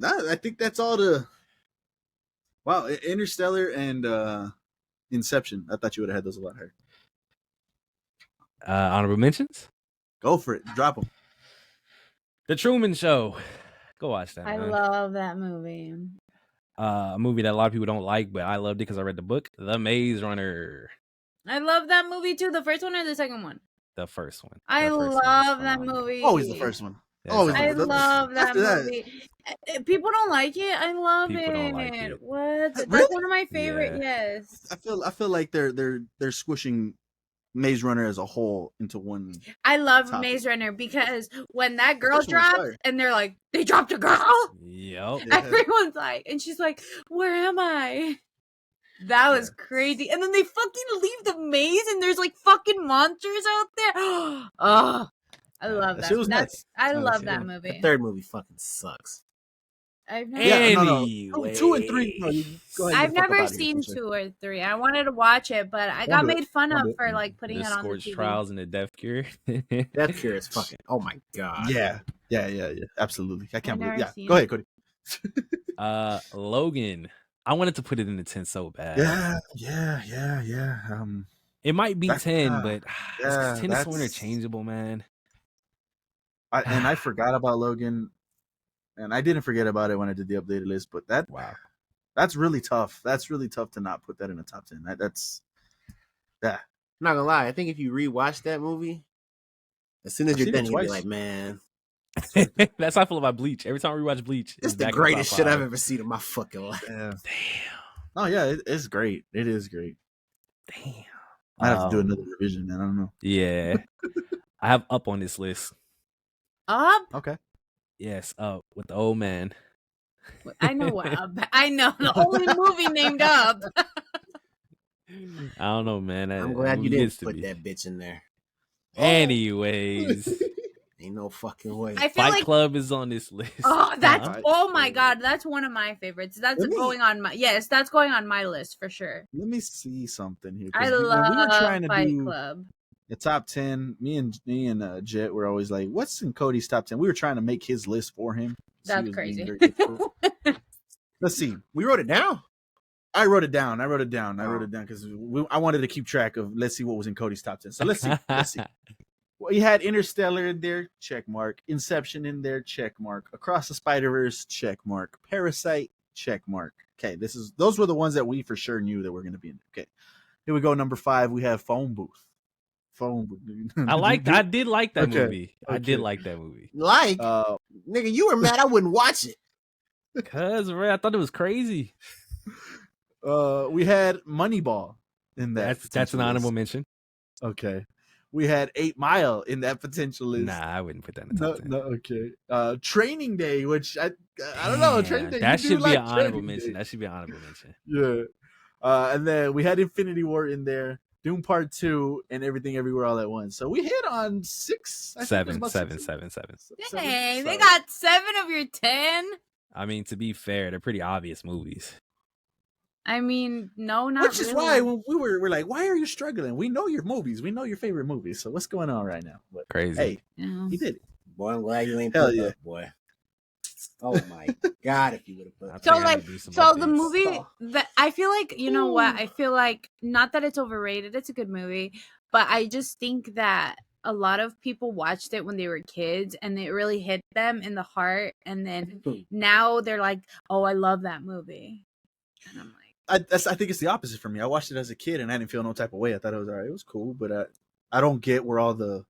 I think that's all the. Wow, Interstellar and Inception. I thought you would have had those a lot higher. Honorable mentions? Go for it. Drop them. The Truman Show. Go watch that. I man. love that movie. A movie that a lot of people don't like, but I loved it because I read the book. The Maze Runner. I love that movie too. The first one or the second one? The first one. I love that movie. Always the first one. I love that movie. People don't like it. I love it. Don't like it. What? That's Really? one of my favorite. Yeah. Yes. I feel like they're squishing Maze Runner as a whole into one. I love topic. Maze Runner because when that girl First one was drops fire. and they're like, they dropped a girl. Yep. Yeah. Everyone's like, and she's like, where am I? That was crazy. And then they fucking leave the maze and there's like fucking monsters out there. Oh, I love that. Shit was nuts. I love shit. that movie. The third movie fucking sucks. I've never, Anyways. 2 and 3. No, you go ahead. I've never seen 2 or 3. I wanted to watch it, but I got made fun of for like putting The it on the Scorched TV. Trials and the Death Cure. Death Cure is fucking. Oh my god. Yeah. Absolutely. I can't believe. I've never Yeah. seen Go ahead, Cody. Logan. I wanted to put it in the 10 so bad. Yeah. It might be That's- 10, but 10 is so that's- interchangeable, man. I forgot about Logan, and I didn't forget about it when I did the updated list. But that's really tough. That's really tough to not put that in the top 10. That's. I'm not gonna lie. I think if you rewatch that movie, as soon as you're seen done, it you'll be twice. like, man, That's how I feel about Bleach. Every time I rewatch Bleach, this is the back in the greatest top shit 5. I've ever seen in my fucking life. Yeah. Damn. Oh yeah, it's great. It is great. Damn. I have to do another revision, man. I don't know. Yeah. I have Up on this list. Up? Okay. Yes, Up with the old man. I know what Up. I know the only movie named Up. I don't know, man. I'm glad you didn't put that bitch in there. Anyways, Ain't no fucking way. I feel Fight like Club is on this list. oh, that's Fight oh my Club. god, that's one of my favorites. That's Let me- going on my that's going on my list for sure. Let me see something here. 'cause I when love we were trying to Fight do Club. the top 10. Me and Jet were always like, "What's in Cody's top 10?" We were trying to make his list for him. So he That's was crazy. being very difficult. Let's see. We wrote it down. I wrote it down because I wanted to keep track of. Let's see what was in Cody's top 10. So let's see. Well, you had Interstellar in there, check mark. Inception in there, check mark. Across the Spider-Verse, check mark. Parasite, check mark. Okay, those were the ones that we for sure knew that were going to be in there. Okay, here we go. Number 5, we have Phone Booth. I did like that Okay, movie. I okay. did like that movie. Like, nigga, you were mad I wouldn't watch it. Cause I thought it was crazy. We had Moneyball in that. That's an honorable mention. Okay. We had 8 Mile in that potential list. Nah, I wouldn't put that in the top 10. No, okay. Training Day, which I don't know. Training Day. That you should do be like an honorable Training mention. Day. That should be an honorable mention. Yeah. And then we had Infinity War in there, Doom Part 2, and Everything Everywhere All at Once. So we hit on 6. I think it was Seven. about Dang, they So- got 7 of your 10. I mean, to be fair, they're pretty obvious movies. I mean, no, not Which is really. why when we're like, why are you struggling? We know your movies. We know your favorite movies. So what's going on right now? But Crazy. hey, Yeah. he did it. Boy, I'm glad you ain't Hell put it yeah. up, boy. Oh my god, if you would have put I it So think I like, need to do some so the updates. movie that I feel like, you know what? I feel like not that it's overrated. It's a good movie, but I just think that a lot of people watched it when they were kids and it really hit them in the heart. And then now they're like, "Oh, I love that movie," and I'm like, I think it's the opposite for me. I watched it as a kid and I didn't feel no type of way. I thought it was all right. It was cool, but I don't get where all the.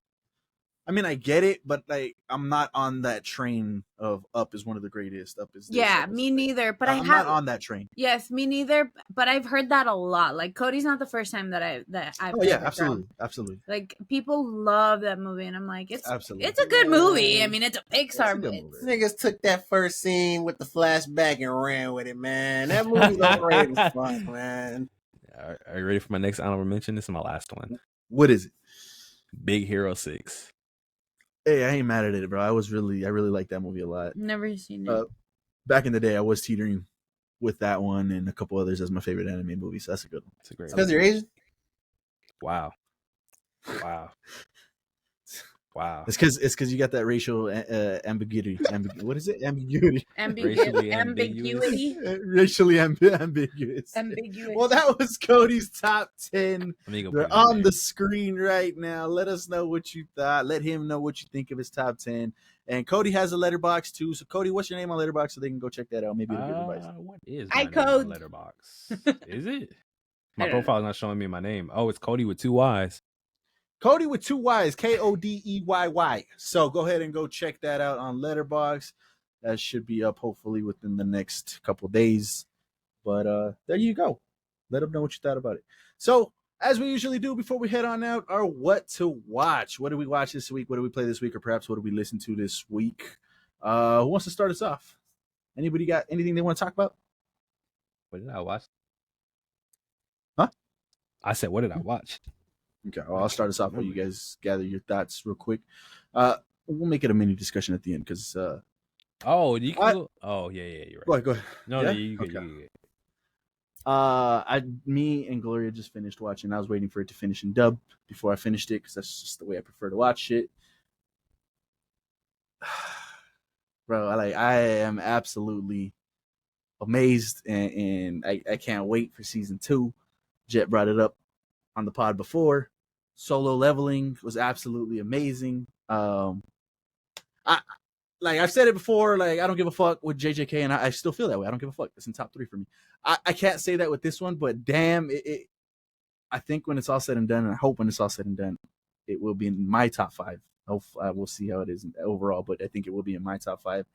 I mean, I get it, but like I'm not on that train of Up is one of the greatest. Up is this, "Yeah, Up is me that. neither." But I'm not on that train. Yes, me neither. But I've heard that a lot. Like Cody's not the first time that I've Oh yeah, heard it from. absolutely. Like people love that movie, and I'm like, Absolutely. it's a good movie. I mean, it's a Pixar It's a good movie. movie. Niggas took that first scene with the flashback and ran with it, man. That movie's overrated as fuck, man. Are you ready for my next honorable mention? This is my last one. What is it? Big Hero 6. Hey, I ain't mad at it, bro. I really liked that movie a lot. Never seen it. Back in the day, I was teetering with that one and a couple others as my favorite anime movie. So that's a good one. It's a great. Because you're Asian. Wow. It's because you got that racial ambiguity. What is it? Ambiguity. Racially Ambiguity. Racially ambiguous. Well, that was Cody's top 10. They're on the screen right now. Let us know what you thought. Let him know what you think of his top 10. And Kodey has a letterbox too. So Kodey, what's your name on letterbox so they can go check that out? Maybe it'll give advice. What is my name on letterbox? Is it? My profile's not showing me my name. Oh, it's Kodey with 2 Y's. Kodey with 2 Y's, Kodeyy. So go ahead and go check that out on Letterboxd. That should be up hopefully within the next couple days. But there you go. Let them know what you thought about it. So as we usually do before we head on out, our what to watch. What did we watch this week? What did we play this week? Or perhaps what did we listen to this week? Who wants to start us off? Anybody got anything they want to talk about? What did I watch? Huh? I said, what did I watch? Okay, well, I'll start us off while you guys gather your thoughts real quick. We'll make it a mini discussion at the end because. Oh, you can. Yeah, you're right. Go ahead. No, you good. Me and Gloria just finished watching. I was waiting for it to finish in dub before I finished it because that's just the way I prefer to watch it. Bro, I am absolutely amazed, and I can't wait for season 2. Jet brought it up on the pod before. Solo Leveling was absolutely amazing. I've said it before, I don't give a fuck with JJK, and I still feel that way. I don't give a fuck. It's in top 3 for me. I can't say that with this one, but damn, I think when it's all said and done, and I hope when it's all said and done, it will be in my top 5. We'll see how it is overall, but I think it will be in my top 5.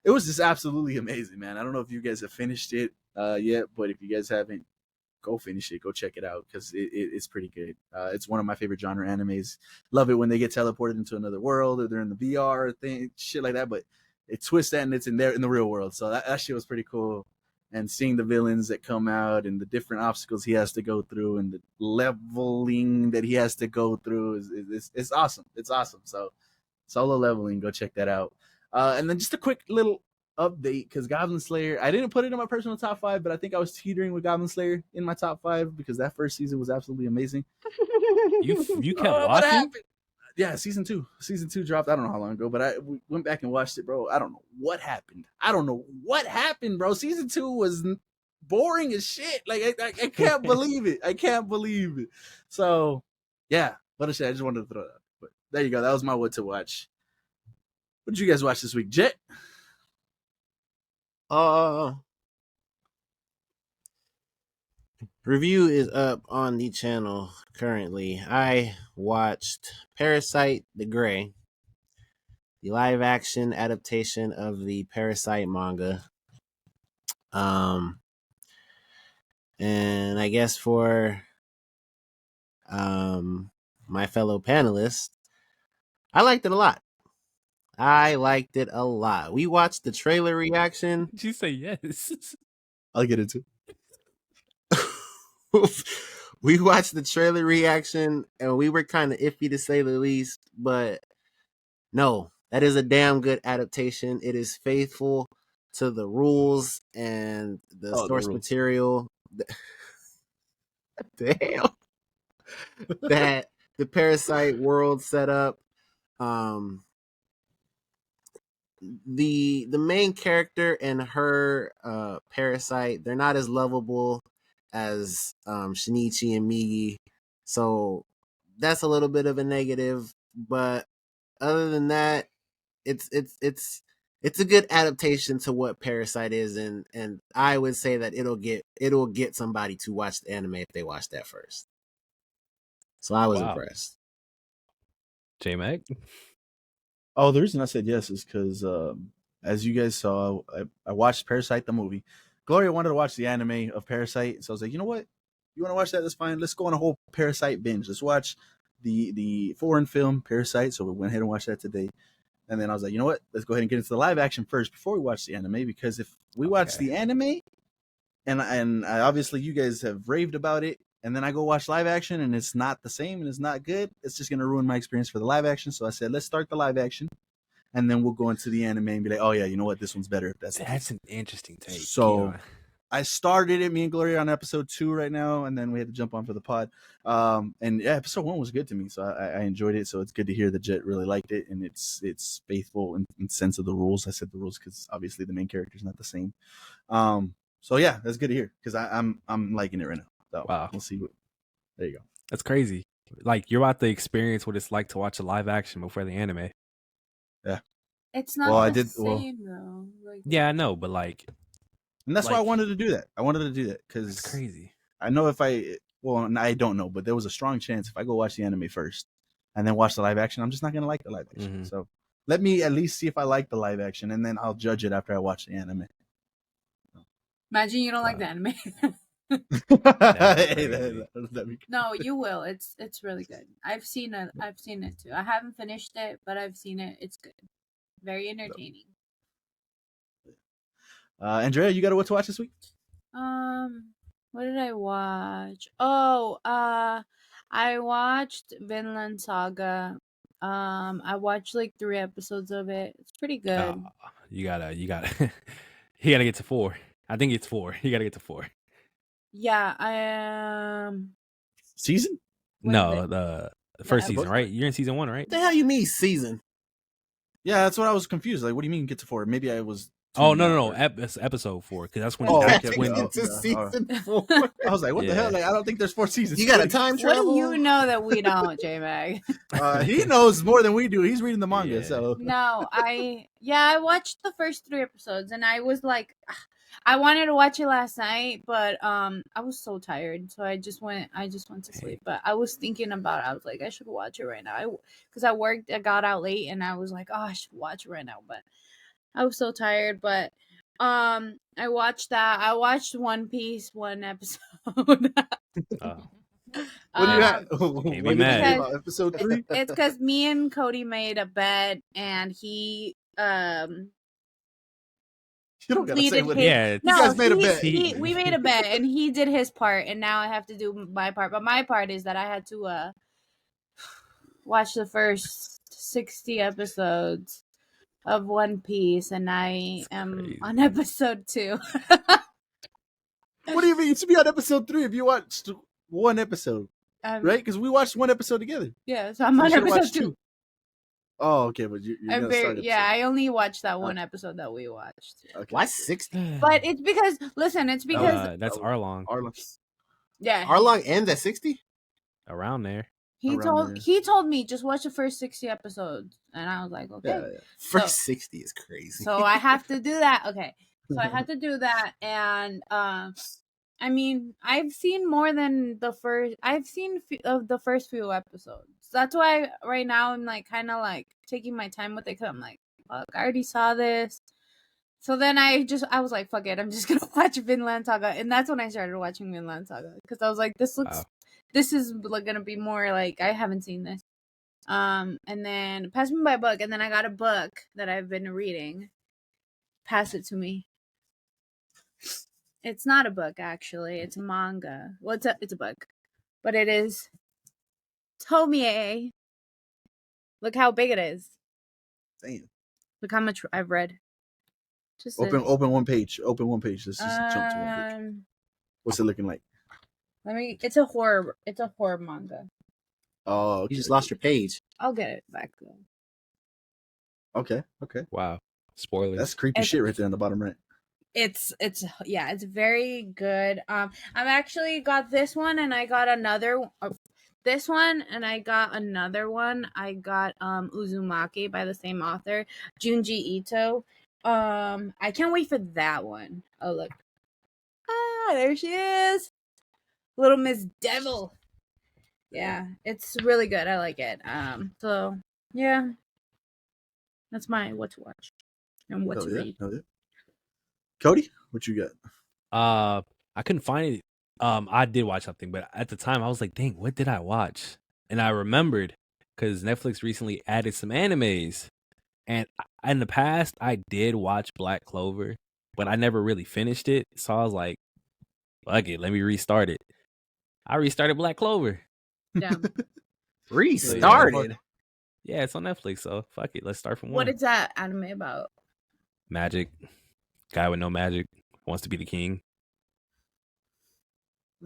It was just absolutely amazing, man. I don't know if you guys have finished it yet, but if you guys haven't, go finish it. Go check it out because it's pretty good. It's one of my favorite genre animes. Love it when they get teleported into another world or they're in the VR thing, shit like that. But it twists that and it's in the real world. So that shit was pretty cool. And seeing the villains that come out and the different obstacles he has to go through and the leveling that he has to go through is awesome. It's awesome. So Solo Leveling, go check that out. And then just a quick little update because Goblin Slayer, I didn't put it in my personal top 5, but I think I was teetering with Goblin Slayer in my top 5 because that first season was absolutely amazing. You kept watching? Yeah, season 2 dropped. I don't know how long ago, but we went back and watched it, bro. I don't know what happened, bro. Season 2 was boring as shit. I can't believe it. So yeah, what a shit. I just wanted to throw that out. But there you go. That was my what to watch. What did you guys watch this week, Jet? Review is up on the channel currently. I watched Parasite the Grey, the live action adaptation of the Parasite manga. And I guess for my fellow panelists, I liked it a lot. We watched the trailer reaction. Did you say yes? I'll get into it. We watched the trailer reaction and we were kind of iffy to say the least, but no, that is a damn good adaptation. It is faithful to the rules and the source material. Damn. That the Parasite world set up. The main character and her Parasite, they're not as lovable as Shinichi and Migi, so that's a little bit of a negative. But other than that, it's a good adaptation to what Parasite is, and I would say that it'll get somebody to watch the anime if they watch that first. So I was impressed. J-Mac? Oh, the reason I said yes is because, as you guys saw, I watched Parasite the movie. Gloria wanted to watch the anime of Parasite, so I was like, you know what? You want to watch that? That's fine. Let's go on a whole Parasite binge. Let's watch the foreign film Parasite. So we went ahead and watched that today. And then I was like, you know what? Let's go ahead and get into the live action first before we watch the anime, because if we watch the anime, and obviously you guys have raved about it, and then I go watch live action and it's not the same and it's not good, it's just gonna ruin my experience for the live action. So I said, let's start the live action, and then we'll go into the anime and be like, oh yeah, you know what, this one's better. If that's an interesting take. So I started it. Me and Gloria on episode 2 right now, and then we had to jump on for the pod. And yeah, episode 1 was good to me, so I enjoyed it. So it's good to hear that Jet really liked it, and it's faithful in sense of the rules. I said the rules because obviously the main character's not the same. So yeah, that's good to hear because I'm liking it right now. So wow, we'll see. There you go. That's crazy. Like you're about to experience what it's like to watch a live action before the anime. Yeah, it's not the same though. Like, yeah, I know, but like. And that's why I wanted to do that. I wanted to do that because it's crazy. I know if I don't know, but there was a strong chance if I go watch the anime first and then watch the live action, I'm just not going to like the live action. Mm-hmm. So let me at least see if I like the live action, and then I'll judge it after I watch the anime. Imagine you don't like the anime. No, you will. It's really good. I've seen it too. I haven't finished it, but I've seen it. It's good. Very entertaining. Andrea, you got what to watch this week? What did I watch? Oh, I watched Vinland Saga. I watched like 3 episodes of it. It's pretty good. You gotta you gotta get to 4. I think it's 4. You gotta get to 4. Yeah, season? No, the first season, right? You're in season 1, right? What the hell you mean season? Yeah, that's what I was confused. Like, what do you mean get to 4? Maybe I was. Oh no! Episode 4, because that's when. Season 4. I was like, what the hell? Like, I don't think there's 4 seasons. You got a time travel? What do you know that we don't, J-Mag? He knows more than we do. He's reading the manga, so. No, I watched the first 3 episodes, and I was like, I wanted to watch it last night, but I was so tired, so I just went to sleep. But I was thinking about it. I was like, I should watch it right now. Because I worked, I got out late, and I was like, oh, I should watch it right now, but. I was so tired, but I watched that. I watched One Piece 1 episode. What do you have? Episode 3? It's because me and Kodey made a bet, and he You don't gotta say what. Yeah, no, you guys made a bet. We made a bet, and he did his part, and now I have to do my part. But my part is that I had to watch the first 60 episodes of One Piece, and I am on episode 2. What do you mean? You should be on episode 3 if you watched 1 episode, right? Because we watched 1 episode together. Yeah, so I'm on episode 2. Oh, okay, but you're gonna start. Yeah, I only watched that 1 episode that we watched. Okay. Why 60? But it's because it's because that's Arlong. Yeah, Arlong ends at 60. Around there. He told me just watch the first 60 episodes, and I was like, okay. Yeah. First 60 is crazy. So I have to do that. Okay, so I had to do that, and I mean, I've seen more than the first. I've seen of the first few episodes. That's why right now I'm like kind of like taking my time with it. Cause I'm like, fuck, I already saw this. So then I was like, fuck it, I'm just gonna watch Vinland Saga, and that's when I started watching Vinland Saga because I was like, this is like gonna be more like I haven't seen this. And then pass me my book, and then I got a book that I've been reading. Pass it to me. It's not a book, actually. It's a manga. Well, it's a book, but it is Tomie. Look how big it is. Damn. Look how much I've read. Just open one page. Open one page. Let's just jump to one page. What's it looking like? It's a horror manga. Oh, okay. You just lost your page. I'll get it back though. Okay. Wow. Spoilers. That's creepy shit right there on the bottom right. It's very good. I've actually got this one, and I got another this one, and I got another one. I got Uzumaki by the same author, Junji Ito. I can't wait for that one. Oh look. There she is. Little Miss Devil. Yeah, it's really good. I like it. So yeah. That's my what to watch and what to read. Kodey, what you got? I couldn't find it. I did watch something, but at the time I was like, dang, what did I watch? And I remembered because Netflix recently added some animes. And in the past, I did watch Black Clover, but I never really finished it. So I was like, fuck it, let me restart it. I restarted Black Clover. Damn. Restarted? Yeah, it's on Netflix, so fuck it. Let's start from What one. is that anime about? Magic. Guy with no magic wants to be the king.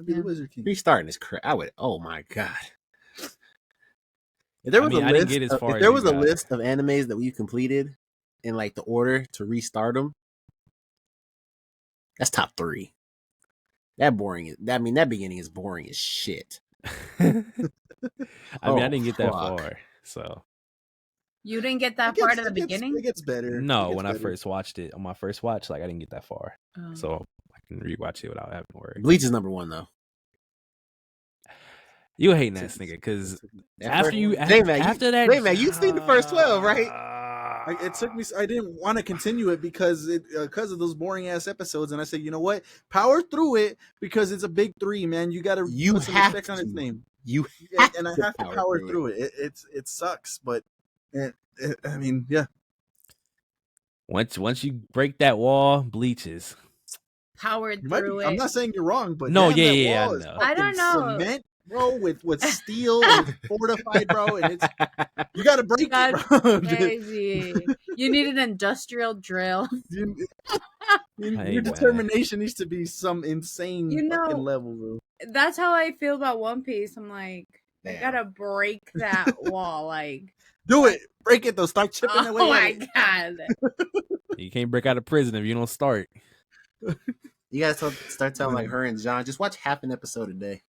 Be the Wizard King. Restarting is crazy. I would. Oh my god. If there was I didn't get as far if as there you was a got. list of animes that we completed in like the order to restart them, that's top 3. That beginning is boring as shit. I didn't get that far, so. You didn't get that part at the beginning? It gets better. No, when I first watched it, on my first watch, like I didn't get that far. Oh. So I can rewatch it without having to worry. Bleach is number 1 though. You hating that nigga because after that, J-Mac, you've seen the first 12, right? It took me. I didn't want to continue it because of those boring ass episodes, and I said, you know what, power through it because it's a big 3, man. You got to put some respect on its name. I have to power through it. It sucks, but I mean, yeah. Once you break that wall, bleaches. Powered through it. I'm not saying you're wrong, but no, I know. I don't know. Cement, bro, with steel and fortified, bro, and you gotta break it, bro. Crazy. You need an industrial drill. Your determination needs to be some insane fucking level, bro. That's how I feel about One Piece. I'm like, I gotta break that wall. Like, do it, break it though. Start chipping away. Oh my god! You can't break out of prison if you don't start. You gotta start telling like her and John, just watch half an episode a day.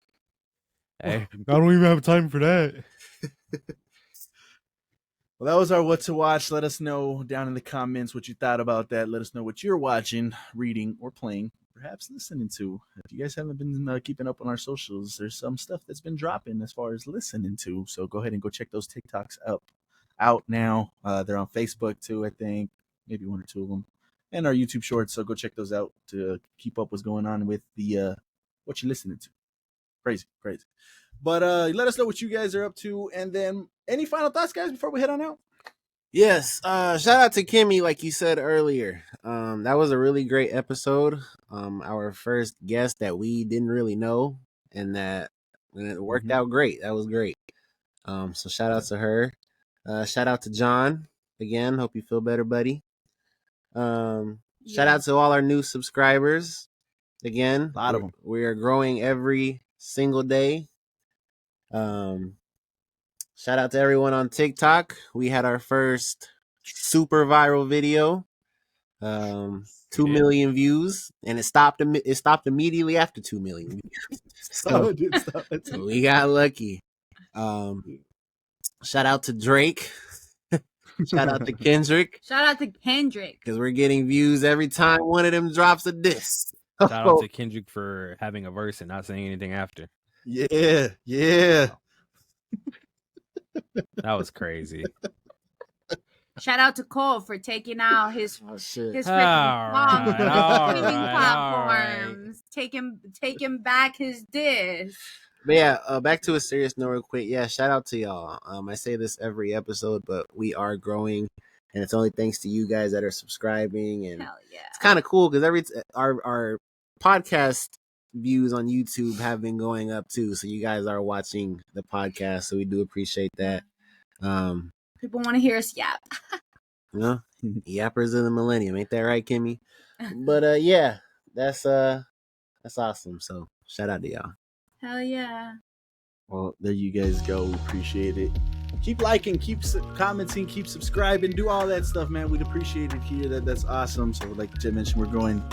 Hey, I don't even have time for that. Well, that was our what to watch. Let us know down in the comments what you thought about that. Let us know what you're watching, reading, or playing, perhaps listening to. If you guys haven't been keeping up on our socials, there's some stuff that's been dropping as far as listening to. So go ahead and go check those TikToks out now. They're on Facebook too, I think. Maybe 1 or 2 of them. And our YouTube shorts, so go check those out to keep up what's going on with the what you're listening to. Crazy. But let us know what you guys are up to, and then any final thoughts, guys, before we head on out? Yes, shout out to Kimmy, like you said earlier. That was a really great episode. Our first guest that we didn't really know, and it worked out great. That was great. So shout out to her. Shout out to John again. Hope you feel better, buddy. Shout out to all our new subscribers. Again, a lot of them. We are growing every single day. Shout out to everyone on TikTok. We had our first super viral video. 2 million views, and it stopped immediately after 2 million views. So we got lucky. Shout out to Drake. Shout out to Kendrick. Shout out to Kendrick. Because we're getting views every time one of them drops a diss. Shout out to Kendrick for having a verse and not saying anything after. Yeah. That was crazy. Shout out to Cole for taking out his freaking platforms. Taking back his diss. But yeah, back to a serious note real quick. Yeah, shout out to y'all. I say this every episode, but we are growing, and it's only thanks to you guys that are subscribing. And hell yeah, it's kind of cool because our podcast views on YouTube have been going up too. So you guys are watching the podcast, so we do appreciate that. People want to hear us yap. You know, yappers of the millennium, ain't that right, Kimmy? But yeah, that's awesome. So shout out to y'all. Hell yeah. Well, there you guys go. We appreciate it. Keep liking, keep commenting, keep subscribing, do all that stuff, man. We'd appreciate it here. That's awesome. So like Jim mentioned, we're growing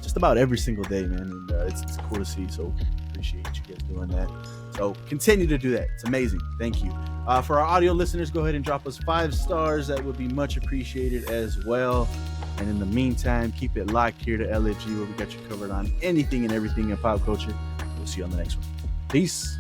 just about every single day, man. And it's cool to see. So appreciate you guys doing that. So continue to do that. It's amazing. Thank you. For our audio listeners, go ahead and drop us 5 stars. That would be much appreciated as well. And in the meantime, keep it locked here to LFG, where we got you covered on anything and everything in pop culture. We'll see you on the next one. Peace.